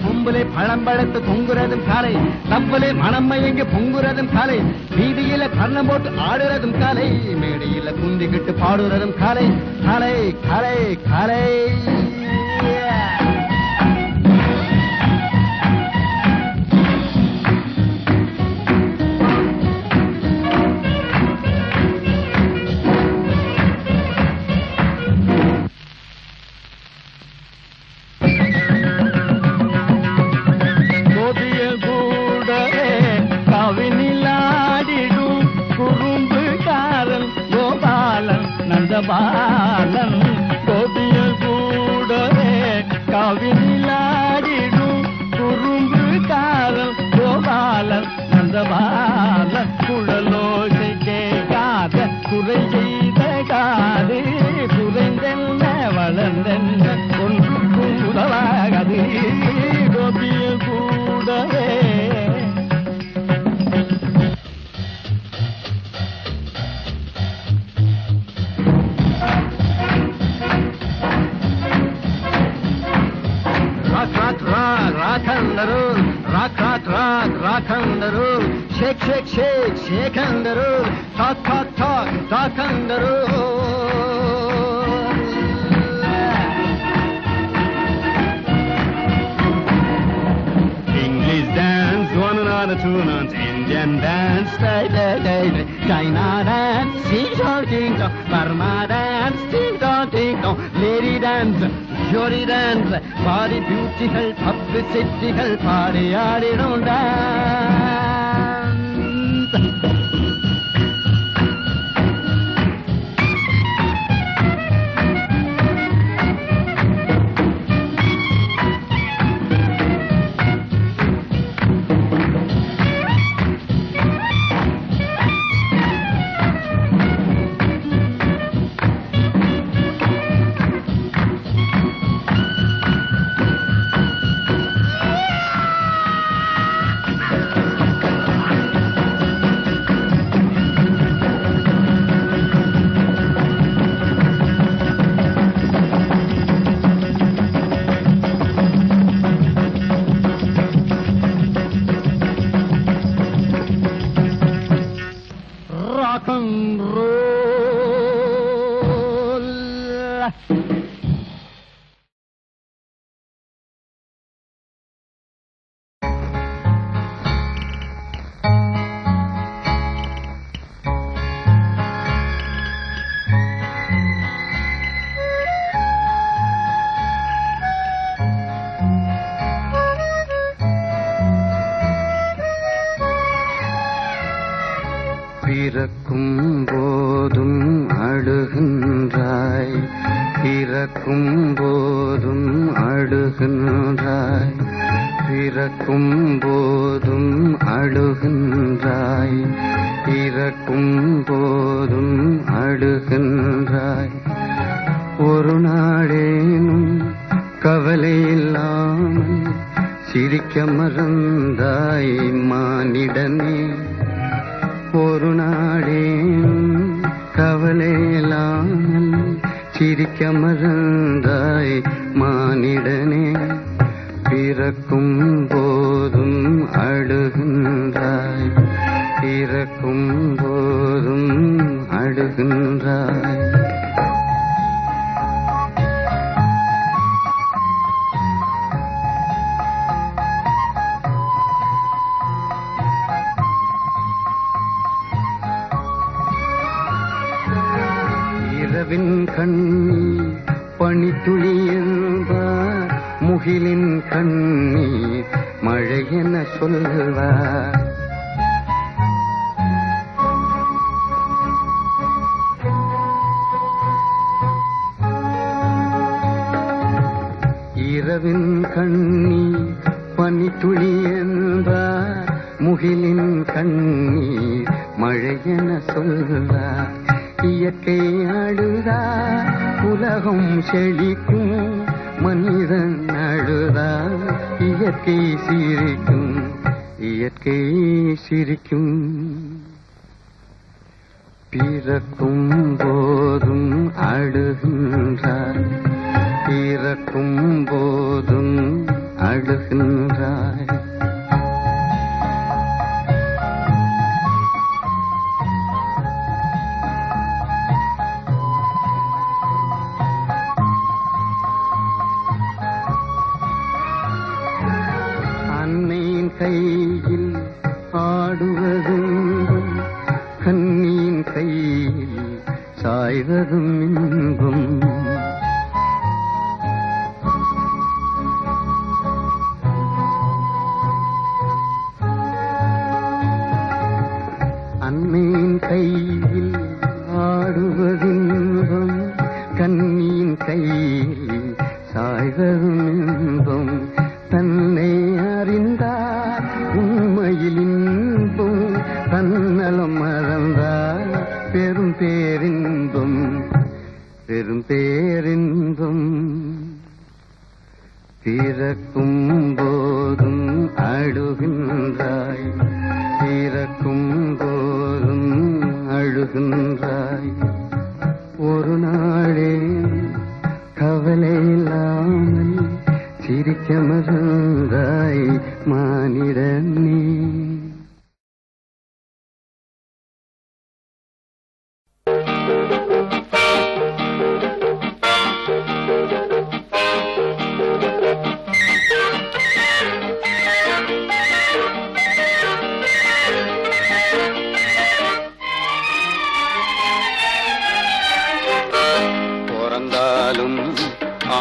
கும்பலே பழம் பழத்து பொங்குறதும் காலை தப்பலே மனம் மயங்கி பொங்குறதும் காலை வீதியில கர்ணம் போட்டு ஆடுறதும் காலை மேடையில குந்திக்கிட்டு பாடுறதும் காலை காலை காலை காலை பாலன் கோபிய கூடவே கவினிலாடிடும் குறும்பு காரன் கோபாலன் நந்தபாலன் குழலோசை கேட்காத குறை செய்த காது குறைந்தென்ன வளர்ந்தென்ன ஒன்றுக்கும் உதவாகது கோபிய கூடவே రాఖందరు రాఖాత్ రాక్ రాఖందరు షేక్ షేక్ షేక్ షేకందరు టాక్ టాక్ టాక్ టాకందరు English dance one on two నాన్స్ ఇండియన్ డాన్స్ చైనా డాన్స్ టింగ్ టాంగ్ టింగ్ టాంగ్ బర్మా డాన్స్ టింగ్ టాంగ్ టింగ్ టాంగ్ లేడీ డాన్స్ ஜோடி டான்ஸ் பாடி பியூட்டிகள் பப்பு செட்டிகள் பாடி ஆடிடும் பிறக்கும் போதும் அழுகின்றாய் பிறக்கும் போதும் அழுகின்றாய் பிறக்கும் போதும் அழுகின்றாய் பிறக்கும் போதும் அழுகின்றாய் ஒரு நாளேனும் கவலை இல்லாமல் சிரிக்க மறந்தாய் மானிடனே ஒரு நாளேனும் கவலை இல்லாமல் சிரிக்க மறந்தாய் மானிடனே பிறக்கும் போதும் அழுகின்றாய் பிறக்கும் போதும் அழுகின்றாய் இரவின் கண்ணீர் பனித்துளி என்பார் முகிலின் கண்ணீர் மழை என சொல்வார் இரவின் துளி என்றார் முகிலின் கண்ணீர் மழையென சொல்வார் இயற்கை அழுதார் உலகம் செழிக்கும் மனிதன் அழுதார் இயற்கை சிரிக்கும் இயற்கை சிரிக்கும் பிறக்கும் போதும் அழுகின்றார் பிறக்கும் போதும் அழுகின்றாய் அன்னையின் கையில் ஆடுவதும் கண்ணியின் கையில் சாய்வதும் இன்பம் அன்னையின் கையில் ஆடுவதின்பம் கண்ணியின் கையில் சாய்வதும் இன்பம் தன்னை அறிந்தார் உண்மையில் இன்பம் தன்னலம் மறந்தார் பெரும் பேரின்பம் பெரும் பேரின்பம் பிறக்கும் போதும் அழுகின்றாய் பிறக்கும் போதும் அழுகின்றாய் ஒரு நாளே கவலை இல்லாமல் சிரிக்க மறந்தாய் மானிடனே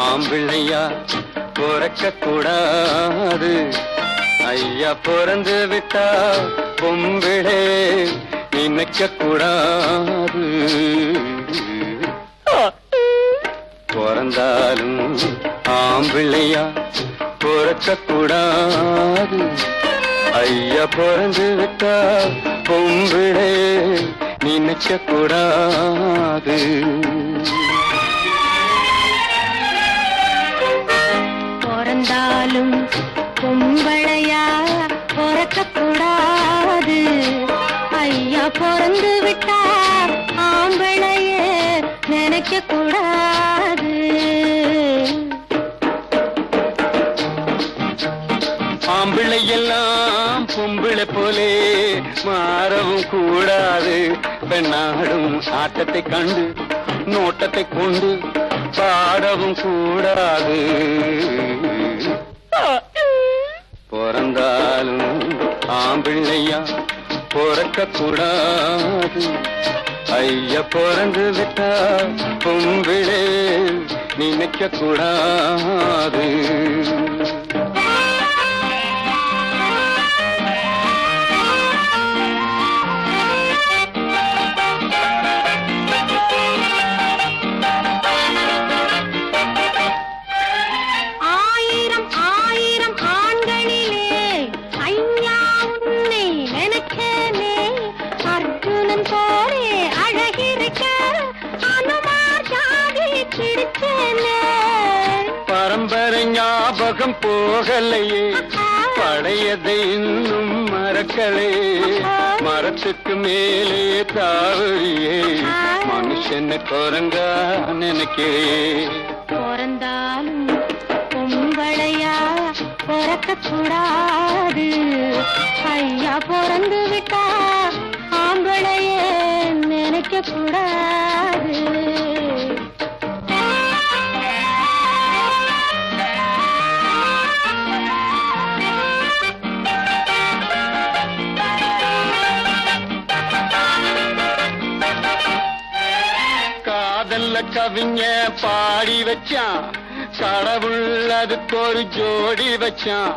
ஆம்பிள்ளையா பிறக்க கூடாது ஐயா பிறந்து விட்டா பொம்பிளே நினைக்க கூடாது பிறந்தாலும் ஆம்பிள்ளையா பிறக்க கூடாது ஐயா பிறந்து விட்டா பொம்பிளே நினைக்க கூடாது பிறந்தாலும் பொம்பளையா பிறக்கக்கூடாது ஐயா பிறந்து விட்டா ஆம்பளையே நினைக்க கூடாது ஆம்பிள்ளை எல்லாம் பொம்பிளை போலே மாறவும் கூடாது பெண்ணாடும் ஆட்டத்தை கண்டு நோட்டத்தை கொண்டு பாடவும் கூடாது பிறந்தாலும் ஆம்பிள்ளையா பிறக்க கூடாது ஐயா பிறந்து விட்டா பொம்பிளே நினைக்க கூடாது பரம்பரை ஞாபகம் போகலையே பழையதை இன்னும் மறக்கலே மரத்துக்கு மேலே தாவழியே மனுஷனை குரங்கா நினைக்கிறேன் பிறந்தாலும் பொம்பளையா பிறக்க கூடாது ஐயா பிறந்து விட்டா ஆம்பளையே நினைக்க கூடாது கவிஞ பாடி வச்சான் கடவுள் அதுக்கு ஒரு ஜோடி வச்சான்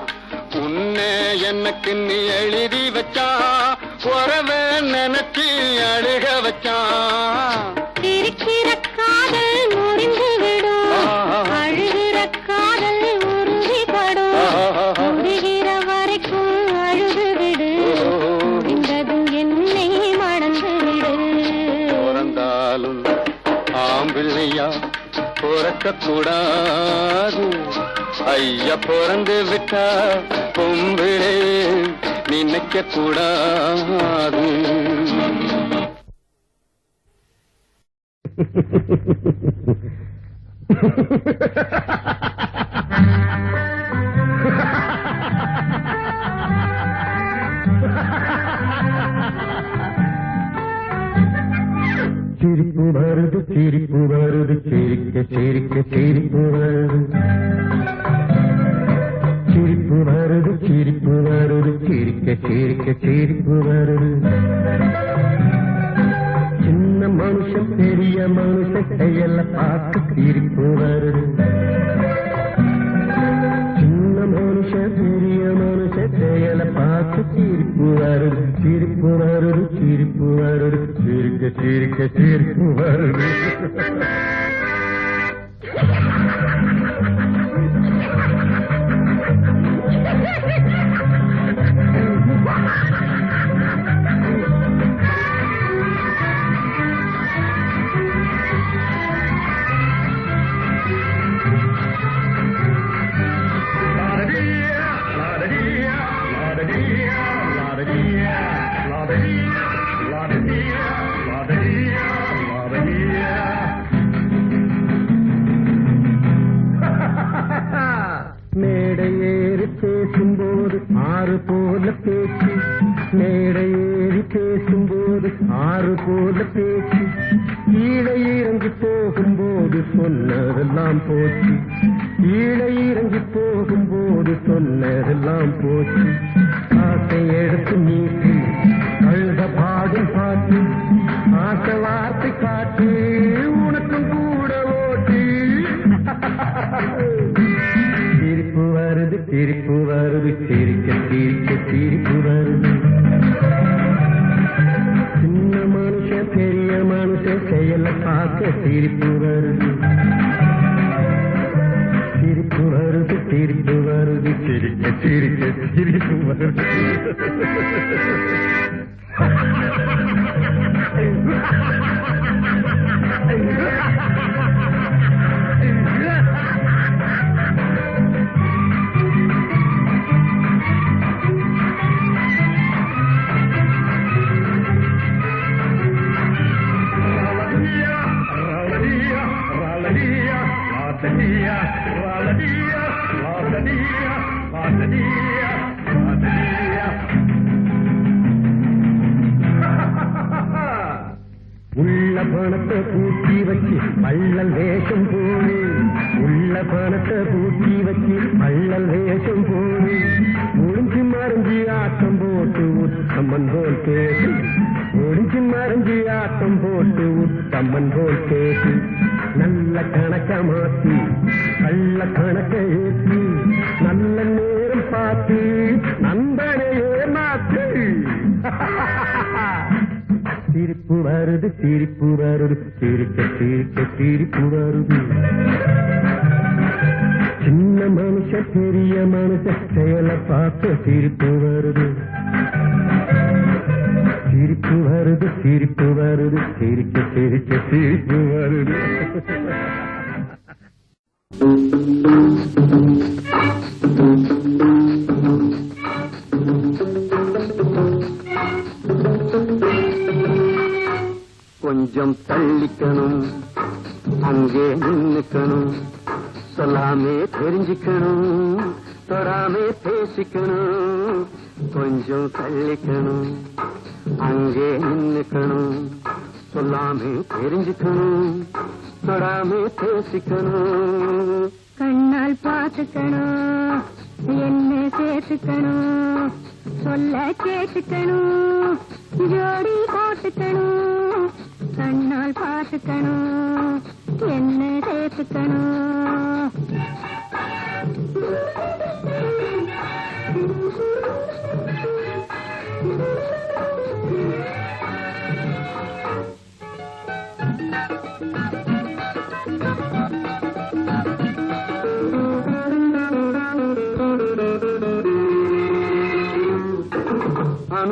உன்னை எனக்கு நீ எழுதி வச்சான் உறவை நினைச்சு அழுக வச்சான் இருக்கிற காதல் முறிந்து விடும் அழுகிற காதல் உறுதிப்படும் முடிகிற பிறந்தாலும் ஆம்பிள்ளையா பிறக்க கூடாது. ஐயா பிறந்து விட்டா பொம்பிளே நினைக்க கூடாது. சிரிப்பு வருது சிரிப்பு வருது சிரிக்க சிரிக்க சிரிப்பு வருது. சிரிப்பு வருது சிரிப்பு வருது சிரிக்க சிரிக்க சிரிப்பு வருது. சின்ன மனுஷன் பெரிய மனுஷன் கையில பார்த்து சிரிப்பு வருது. சின்ன மனுஷன் பெரிய மனுஷன் கையில பார்த்து சிரிப்பு வருது. சிரிப்பு வருது சிரிப்பு வருது சிரிக்க சிரிக்க சிரிப்பு வருது. மேடை ஏறி பேசும்போது ஆறு போல பேச்சு. மேடை ஏறி பேசும்போது ஆறு போல பேச்சு. ஈழை இறங்கி போகும்போது சொன்னதெல்லாம் போச்சு. ஈழை இறங்கி போகும்போது சொன்னதெல்லாம் போச்சு. ஆசை எடுத்து நீட்டி அழுத பாடும் பாட்டு. ஆசை வார்த்தை காட்டு உனக்கும் கூட ஓட்டு. சிரிப்பு வருது சிரிப்பு வருது சிரிக்க சிரிக்க சிரிப்பு வருது. சின்ன மனுஷன் பெரிய மனுஷன் செயல பார்க்க சிரிப்பு வருது. சிரிப்பு வருது சிரிப்பு வருது சிரிக்க சிரிக்க சிரிப்பு வருது. உள்ள பணத்தை பூட்டி வச்சு பள்ளல் வேஷம் போடு. உள்ள பணத்தை பூட்டி வச்சு பள்ளல் வேஷம் போடு. ஒளிஞ்சு மறைஞ்சி ஆட்டம் போட்டு உத்தமன் போல் பேசு. ஒளிஞ்சு மறைஞ்சி ஆட்டம் போட்டு உத்தமன் போல் பேசு. நல்ல கணக்க மாத்தி கள்ள கணக்க ஏற்றி நல்ல நேரம் பார்த்து நண்பனையே மாத்து. சிரிப்பு வருது சிரிப்பு வருது சிரிக்க சிரிக்க சிரிப்பு வருது. சின்ன மனுஷன் பெரிய மனுஷன் செயலை பார்த்து சிரிப்பு வருது. சிரிப்பு வருது சிரிப்பு வருது சிரிக்க சிரிக்க சிரிப்பு வருது. கொஞ்சம் தள்ளிக்கணும் அங்கே நின்னுக்கணும். சொல்லாமே தெரிஞ்சுக்கணும் தொடாமே பேசிக்கணும். கொஞ்சம் தள்ளிக்கணும் அங்கே நின்னுக்கணும். சொல்லாமே தெரிஞ்சுக்கணும் தொடாமே பேசிக்கணும். கண்ணால் பார்த்துக்கணும் என்ன சேர்த்துக்கணும். சொல்ல கேட்டுக்கணும் ஜோடி போட்டுக்கணும். கண்ணால் பார்த்துக்கணும் என்ன சேர்த்துக்கணும்.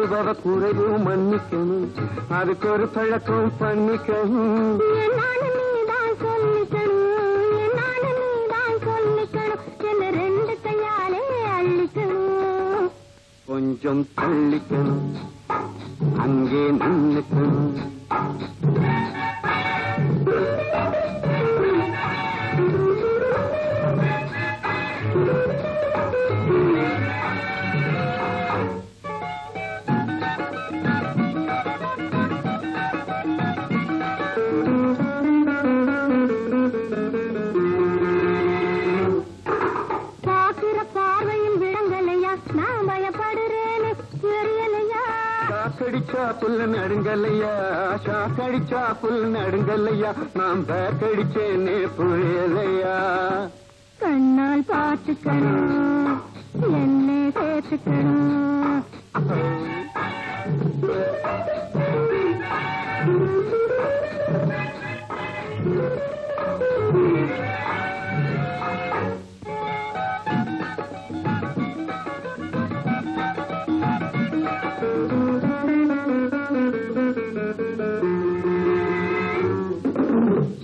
அனுபவ குறைவும் மன்னிக்கணும், அதுக்கு ஒரு பழக்கம் பண்ணிக்கணும். என்னால நீதான் சொல்லிக்கணும், என்னால நீதான் சொல்லிக்கணும், என்ன ரெண்டு கையாலே அள்ளிக்கணும். கொஞ்சம் தள்ளிக்கணும், அங்கே நின்னுக்கணும். ஷாக்கடிச்சா புல் நடுங்கல்லையா, ஷாக்கடிச்சா புல் நடுங்கல்லையா, நாம் பேக்கடிச்சேனே புரியலையா. கண்ணால் பார்த்துக்கணும், என்னை சேர்த்துக்கணும்.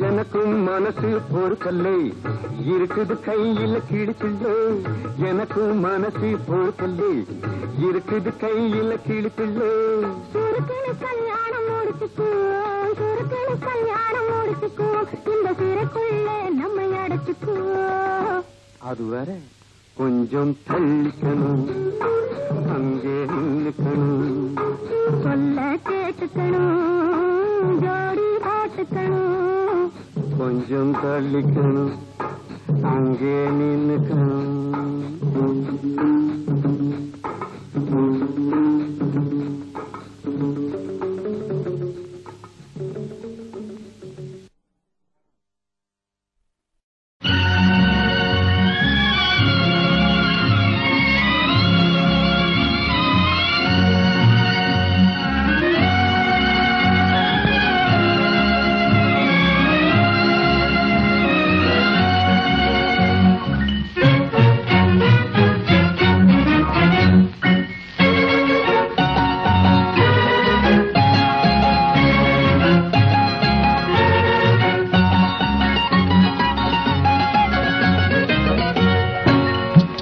எனக்கும் மனசு பொறுக்கல்லை, இருக்குது கையில கிழிப்பில்லை. எனக்கும் மனசு பொறுக்கல்லை, இருக்குது கையில கிழிப்பில்லை. சுருக்கணு கல்யாணம் முடிச்சுக்குவோம், சுருக்கணு கல்யாணம் முடிச்சுக்குவோம், இந்த சிறைக்குள்ளே நம்மை அடைச்சுக்குவோம். அதுவரை கொஞ்சம் தள்ளிக்கணும், அங்கே நின்னுக்கணும். சொல்ல கேட்டுக்கணும், ஜோடி போட்டுக்கணும். கொஞ்சம் தள்ளிக்கணும், அங்கே நின்னுக்கணும்.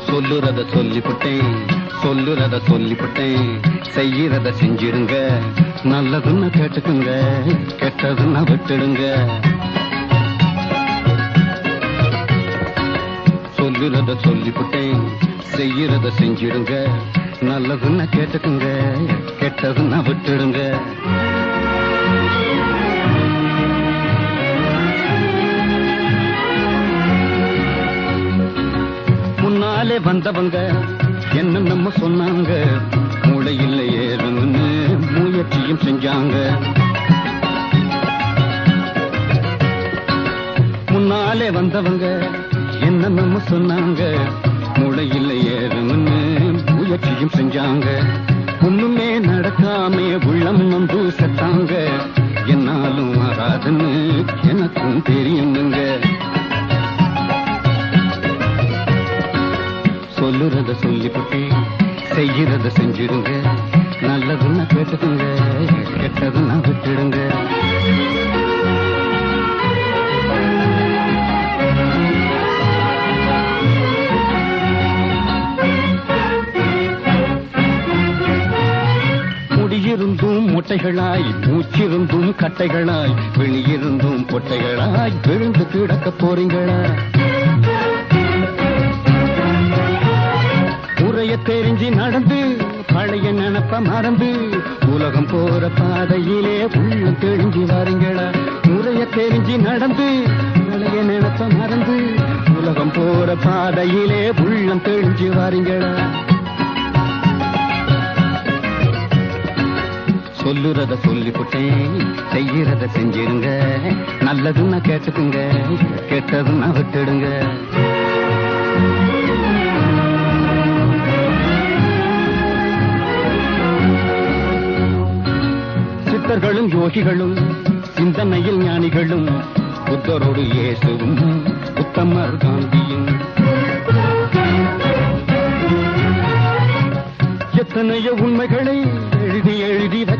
சொல்லுறத சொல்லிப்புட்டேன், சொல்லுறத சொல்லிப்புட்டேன், செய்யறத செஞ்சிடுங்க. நல்லதுன்னு கேட்டுக்குங்க, கெட்டதுன்னா விட்டுடுங்க. சொல்லுறத சொல்லிப்புட்டேன், செய்யறத செஞ்சிடுங்க. நல்லதுன்னு கேட்டுக்குங்க, கெட்டதுன்னா விட்டுடுங்க. முன்னாலே வந்தவங்க என்ன நம்ம சொன்னாங்க, மூளையில் ஏறுன்னு முயற்சியும் செஞ்சாங்க. முன்னாலே வந்தவங்க என்ன நம்ம சொன்னாங்க, மூளையில் ஏறுன்னு முயற்சியும் செஞ்சாங்க. ஒண்ணுமே நடக்காமே உள்ளம் நொந்து செத்தாங்க. என்னாலும் வராதுன்னு எனக்கும் தெரியுங்க. சொல்லுறத சொல்லிப்புட்டேன், செய்யறத செஞ்சிடுங்க. நல்லதுன்னா கேட்டுக்குங்க, கெட்டதுன்னா விட்டுடுங்க. முடியிருந்தும் முட்டைகளாய், மூச்சிருந்தும் கட்டைகளாய், வெளியிருந்தும் பொட்டைகளாய் விழுந்து கிடக்க போறீங்களா? முறைய தெரிஞ்சு நடந்து பழைய நினப்ப மறந்து உலகம் போற பாதையிலே உள்ள தெரிஞ்சு வாருங்களா? முறைய தெரிஞ்சு நடந்து பழைய நினப்ப மறந்து உலகம் போற பாதையிலே உள்ளம் தெரிஞ்சு வாருங்களா? சொல்லுறத சொல்லிப்புட்டேன், செய்யறத செஞ்சிருங்க. நல்லதுன்னா கேட்டுக்குங்க, கெட்டதுன்னா விட்டுடுங்க. சித்தர்களும் யோகிகளும் சிந்தனையில் ஞானிகளும், புத்தரோடு இயேசுவும் உத்தமர் காந்தியும், எத்தனையோ உண்மைகளை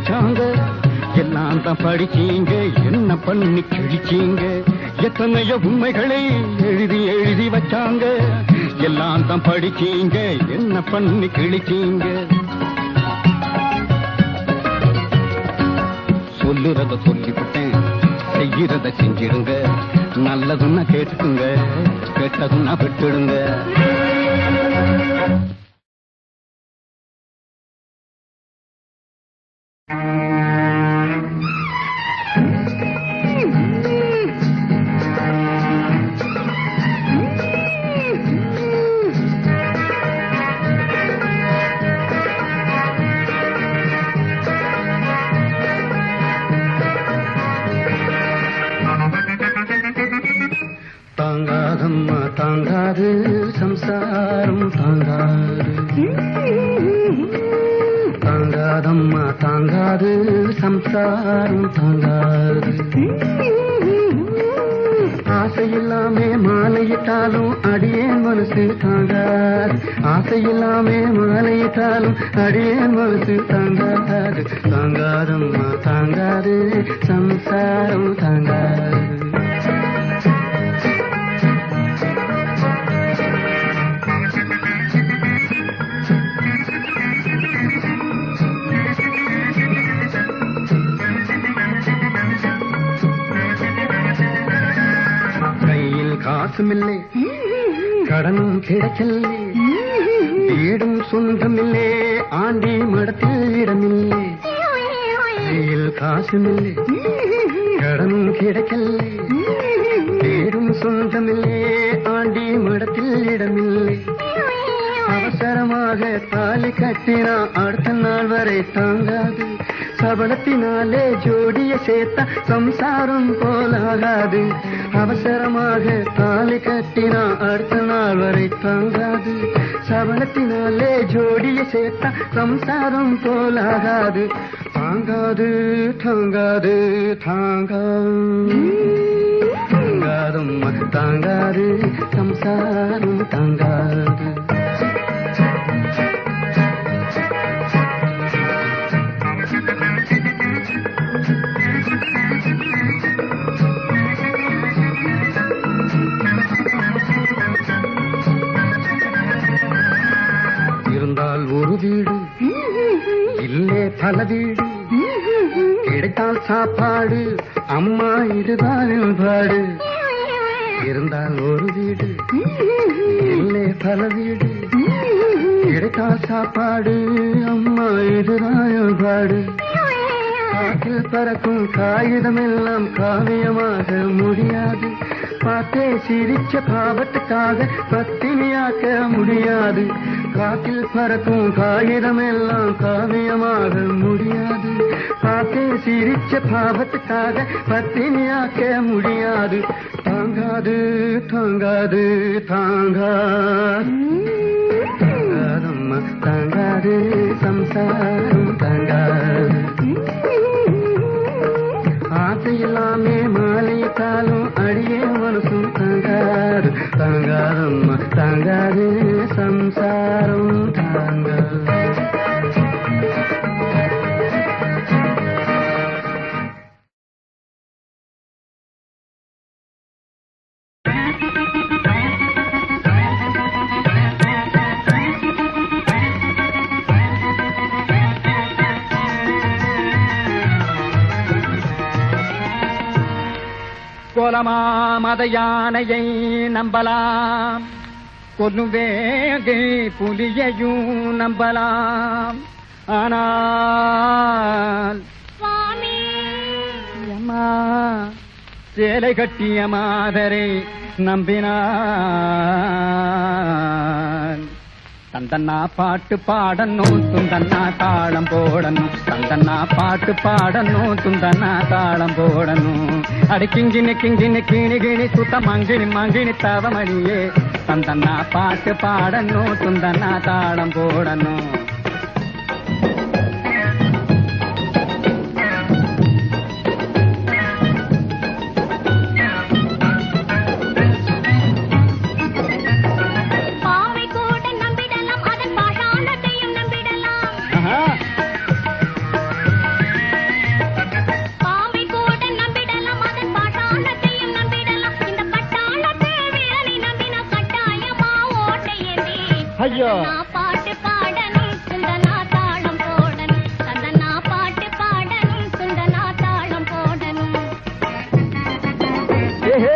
வச்சாங்க எல்லாம் தான் படிச்சீங்க என்ன பண்ணி கிழிச்சீங்க எத்தனையோ உண்மைகளை எழுதி எழுதி வச்சாங்க எல்லாம் தான் படிச்சீங்க என்ன பண்ணி கிழிச்சீங்க சொல்லுறத சொல்லிவிட்டேன் செய்யறத செஞ்சிடுங்க நல்லதுன்னா கேட்டுக்குங்க கெட்டதுன்னா விட்டுடுங்க தாங்காதம்மா தாங்காது சம்சாரம் தாங்காது தாங்காதம்மா தாங்காது சம்சாரம் தாங்காது ஆசையில்லாமே மாலையிட்டாலும் அடியேன் மனசு தாங்காது ஆசையில்லாமே மாலையிட்டாலும் அடியேன் மனசு தாங்காது தாங்காதம்மா தாங்காது சம்சாரம் தாங்காது காசுமில்லை கடனும் கிடைக்கல்லே வீடும் சொந்தமில்லே ஆண்டி மடத்தில் இடமில்லை கையில் காசுமில்லை கடனும் கிடைக்கல்லே வீடும் சொந்தமில்லே ஆண்டி மடத்தில் இடமில்லை அவசரமாக தாலி கட்டினா அடுத்த நாள் வரை தாங்காது சபலத்தினாலே ஜோடிய சேர்த்தா சம்சாரம் போலாகாது அவசரமாக தாலி கட்டினா அடுத்த நாள் வரை தாங்காது சபலத்தினாலே ஜோடிய சேர்த்தா சம்சாரம் போலாகாது தாங்காது தாங்காது தாங்காது தாங்காதம்மா தாங்காது சம்சாரம் தாங்காது இருந்தால் ஒரு வீடு இல்லே பல வீடு கிடைத்தால் சாப்பாடு அம்மா இதுதான் பாடு இருந்தால் ஒரு வீடு இல்லே பல வீடு கிடைத்தால் சாப்பாடு அம்மா இதுதான் பாடு காற்றில் பறக்கும் காகிதம் எல்லாம் காவியமாக முடியாது பார்த்தே சிரிச்ச பாவத்துக்காக பத்தினியாக்க முடியாது காற்றில் பறக்கும் காகிதம் எல்லாம் காவியமாக முடியாது பார்த்தே சிரிச்ச பாவத்துக்காக பத்தினியாக்க முடியாது தாங்காது தாங்காது தாங்காது தாங்காதம்மா தாங்காது சம்சாரம் தாங்காது ஆசையில்லாமே மாலையிட்டாலும் அடியே மனசும் தாங்காது தாங்காதம்மா தாங்காது சம்சாரம் தாங்காது கோலமா மத யானையை நம்பலாம் கொல்லும் வேகை புலியையும் நம்பலாம் ஆனால் அம்மா சேலை கட்டிய மாதரை நம்பினான் தந்தன்னா பாட்டு பாடணும் துந்தன்னா தாளம் போடணும் தந்தன்னா பாட்டு பாடணும் துந்தன்னா தாளம் போடணும் அடி கிங்கினி கிங்கினி கிணி கிணி சுத்த மங்கினி மங்கினி தவமணியே தந்தன்னா பாட்டு பாடணும் துந்தன்னா தாளம் போடணும் ஐயோ பாட்டு பாடணும் சுந்தனா தாளம் போடணும் சந்தனா பாட்டு பாடணும் சுந்தனா தாளம் போடணும் ஏஹே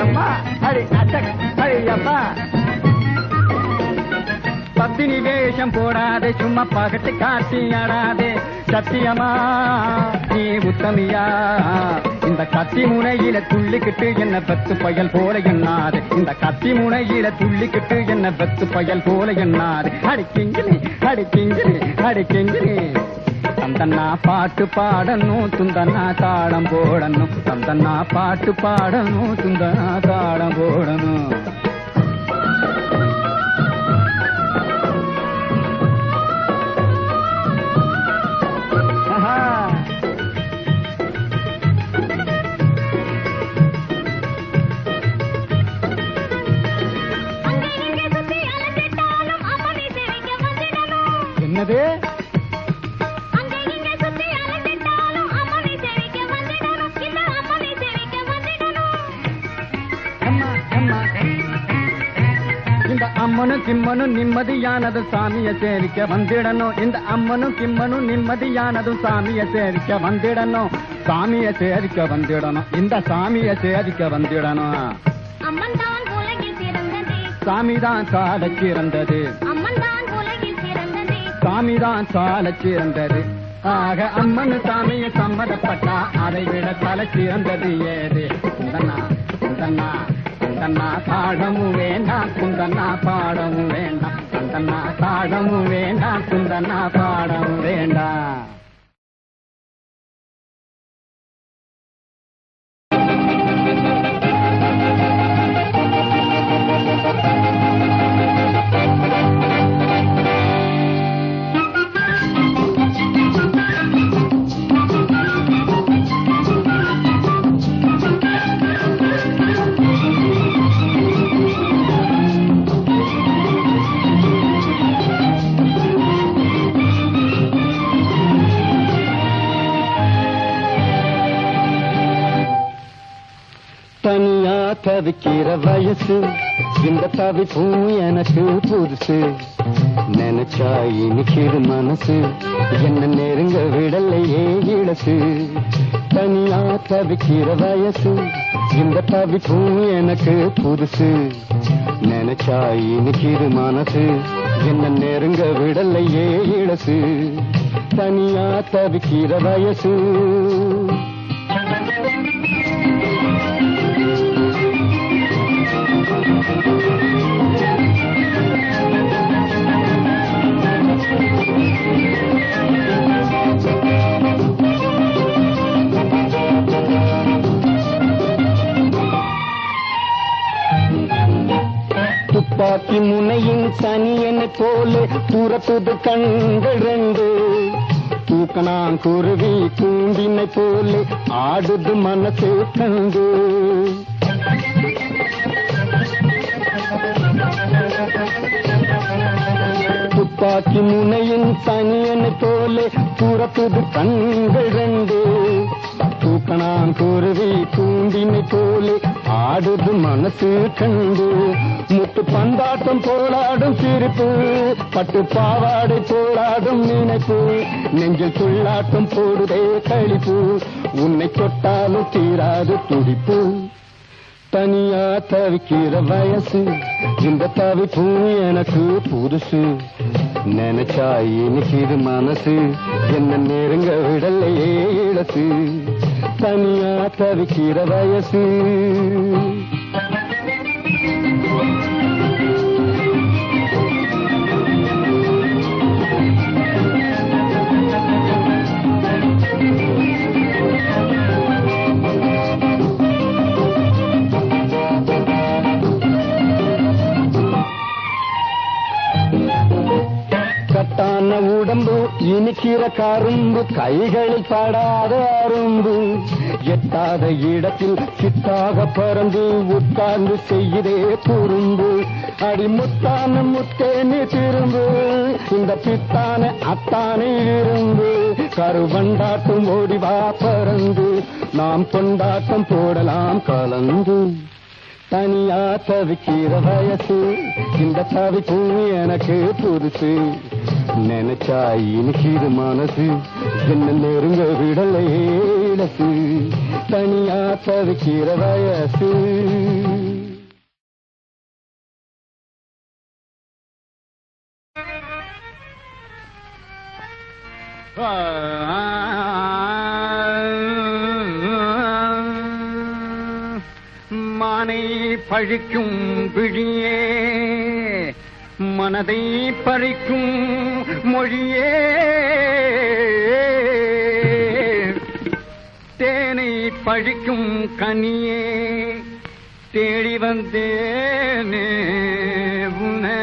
அம்மா அடி அச்சக் அடி அம்மா பத்தினி வேஷம் போடாதே சும்மா பகட்டு காட்டி ஆடாதே சத்தியமா நீ உத்தமியா இந்த கத்தி முனையில துள்ளிக்கிட்டு என்ன பெத்து பயல் போல எண்ணாது இந்த கத்தி முனையில துள்ளிக்கிட்டு என்ன பெத்து பயல் போல எண்ணாது அடிக்கிங்கினி அடிக்கிங்கினி அடிக்கிங்கினி தந்தன்னா பாட்டு பாடணும் துந்தன்னா தாளம் போடணும் தந்தன்னா பாட்டு பாடணும் துந்தன்னா தாளம் போடணும் என்னது இந்த அம்மனும் கிம்மனும் நிம்மதியானது சாமிய சேரிக்க வந்திடணும் இந்த அம்மனும் கிம்மனும் நிம்மதியானது சாமிய சேரிக்க வந்திடணும் சாமிய சேரிக்க வந்திடணும் இந்த சாமிய சேரிக்க வந்திடணும் சாமிதான் சால சிறந்தது சாமிதான் சால சிறந்தது ஆக அம்மன் சாமிய சம்மதப்பட்டா அதை விட தலை சிறந்தது ஏது குந்தன்னா குந்தன்னா குந்தன்னா தாழமும் வேண்டாம் குந்தன்னா பாடமும் வேண்டாம் குந்தன்னா தாழமும் வேண்டாம் குந்தன்னா பாடமும் வேண்டாம் தனியா தவிக்கிற வயசு இந்த தவிப்பும் எனக்கு புதுசு நினைச்சா இனிக்கிது மனசு என்ன நெருங்க விடலையே இழசு தனியா தவிக்கிற வயசு இந்த தவிப்பும் எனக்கு புதுசு நினைச்சா இனிக்கிது மனசு என்ன நெருங்க விடலையே இழசு தனியா தவிக்கிற வயசு துப்பாக்கி முனையின் சனியனை போல துரத்துது கண்கள் ரெண்டு தூக்கணாங்குருவி கூண்டினை போல ஆடுது மனசு கண்டு துப்பாக்கி முனையின் சனியனை போல துரத்துது கண்கள் ரெண்டு தூக்கணாங்குருவி கூண்டினை போல ஆடுது மனசு கண்டு முத்து பந்தாட்டம் போராடும் சிரிப்பு பட்டு பாவாடை போராடும் நினைப்பு நெஞ்சில் துள்ளாட்டம் போடுதே கழிப்பு உன்னை தொட்டாலும் தீராது துடிப்பு தனியா தவிக்கிற வயசு இந்த தவிப்பும் எனக்கு புதுசு நினைச்சா இனிக்கிது மனசு என்ன நெருங்க விடலையே இழசு தனியா தவிக்கிற வயசு கட்டான உடம்பு இனிக்கிற கரும்பு கைகளில் படாத அரும்பு எட்டாத இடத்தில் சித்தாக பறந்து உட்கார்ந்து செய்கிறே குறும்பு அடி முத்தான முத்தேனி திரும்பு இந்த பித்தான அத்தானே இரும்பு கருவண்டாட்டும் ஓடிவா பறந்து நாம் கொண்டாட்டம் போடலாம் கலந்து தனியா தவிக்கிற வயசு இந்த தவிக்கும் எனக்கு புதுசு நினைச்சா இனிக்கிது மனசு என்ன நெருங்க விடலேடசு தனியா தவிக்கிற வயசு மானை பழிக்கும் விழியே மனதை பறிக்கும் மொழியே தேனை பழிக்கும் கனியே தேடி வந்தேனே உன்னை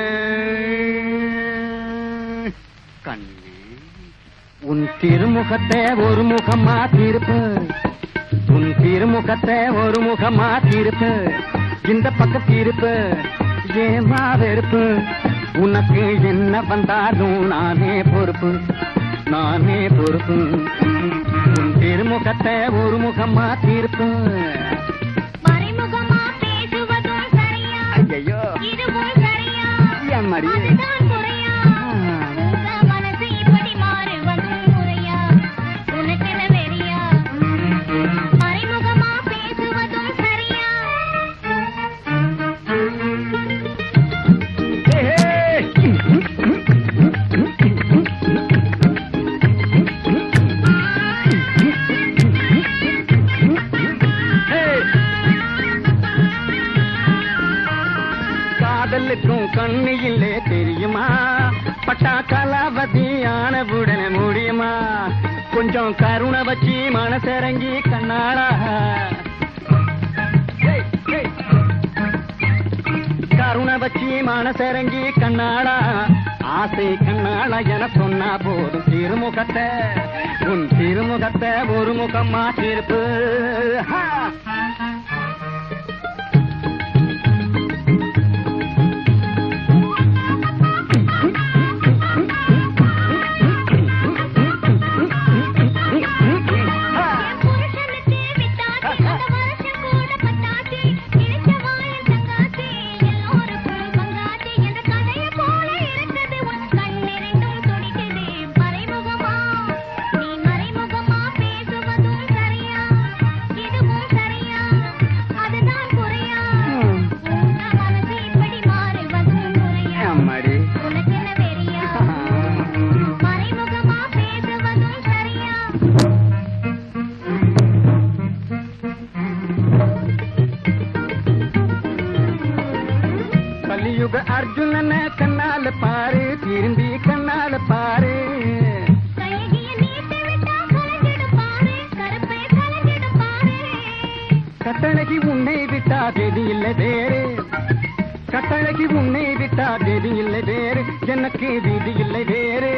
கண்ணே உன் திருமுகத்தை ஒரு முகமா திருப்பு உன் திருமுகத்தை ஒரு முகமா திருப்பு இந்த பக்கம் திருப்பு ஏமா வெறுப்பு உனக்கு என்ன வந்தாலும் நானே பொறுப்பு உன் திருமுகத்தை ஒரு முகமா திருப்பு மறைமுகமா பேசுவதும் சரியா ஐயோ இதுவும் சரியா எம்மடி அதுதான் குறையா உங்க மனசு இப்படி மாறுவதும் முறையா உனக்கென வெறியா மறைமுகமா பேசுவதும் சரியா காதலுக்கும் கண்ணு இல்லே தெரியுமா பட்டா கலாவதி ஆனவுடனே முடியுமா கொஞ்சம் கருணை வச்சு மனசிறங்கி கண்ணாடா கருணை வச்சு மனசிறங்கி கண்ணாடா ஆசை கண்ணாடா என சொன்னா போதும் திருமுகத்தை உன் திருமுகத்தை ஒரு முகமா திருப்பு புருஷனுக்கு விட்டாச்சு அந்த வருஷம் கூட பட்டாச்சு கிடைச்ச வாயில் தங்காச்சு எல்லோருக்கும் பங்காச்சு என்ற கதையை போல இருக்குது உன் கண்ணிரண்டும் துடிக்குது மறைமுகமா நீ மறைமுகமா பேசுவதும் சரியா இதுவும் சரியா அதுதான் குறையா உங்க மனசு இப்படி மாறுவதும் முறையா அம்மாடி உனக்கென்ன வெறியா மறைமுகமா பேசுவதும் சரியா கலியுக அர்ஜுனன கண்ணால பாரு திரும்பி கண்ணால பாரு கையை நீட்டி விட்டா கலங்கிடும் பாரு கருப்பை கலங்கிடும் பாரு கட்டழகி உன்னை விட்டா கெதி இல்லை வேறு கட்டழகி உன்னை விட்டா கெதி இல்லை வேறு எனக்கு விதி இல்லை வேறு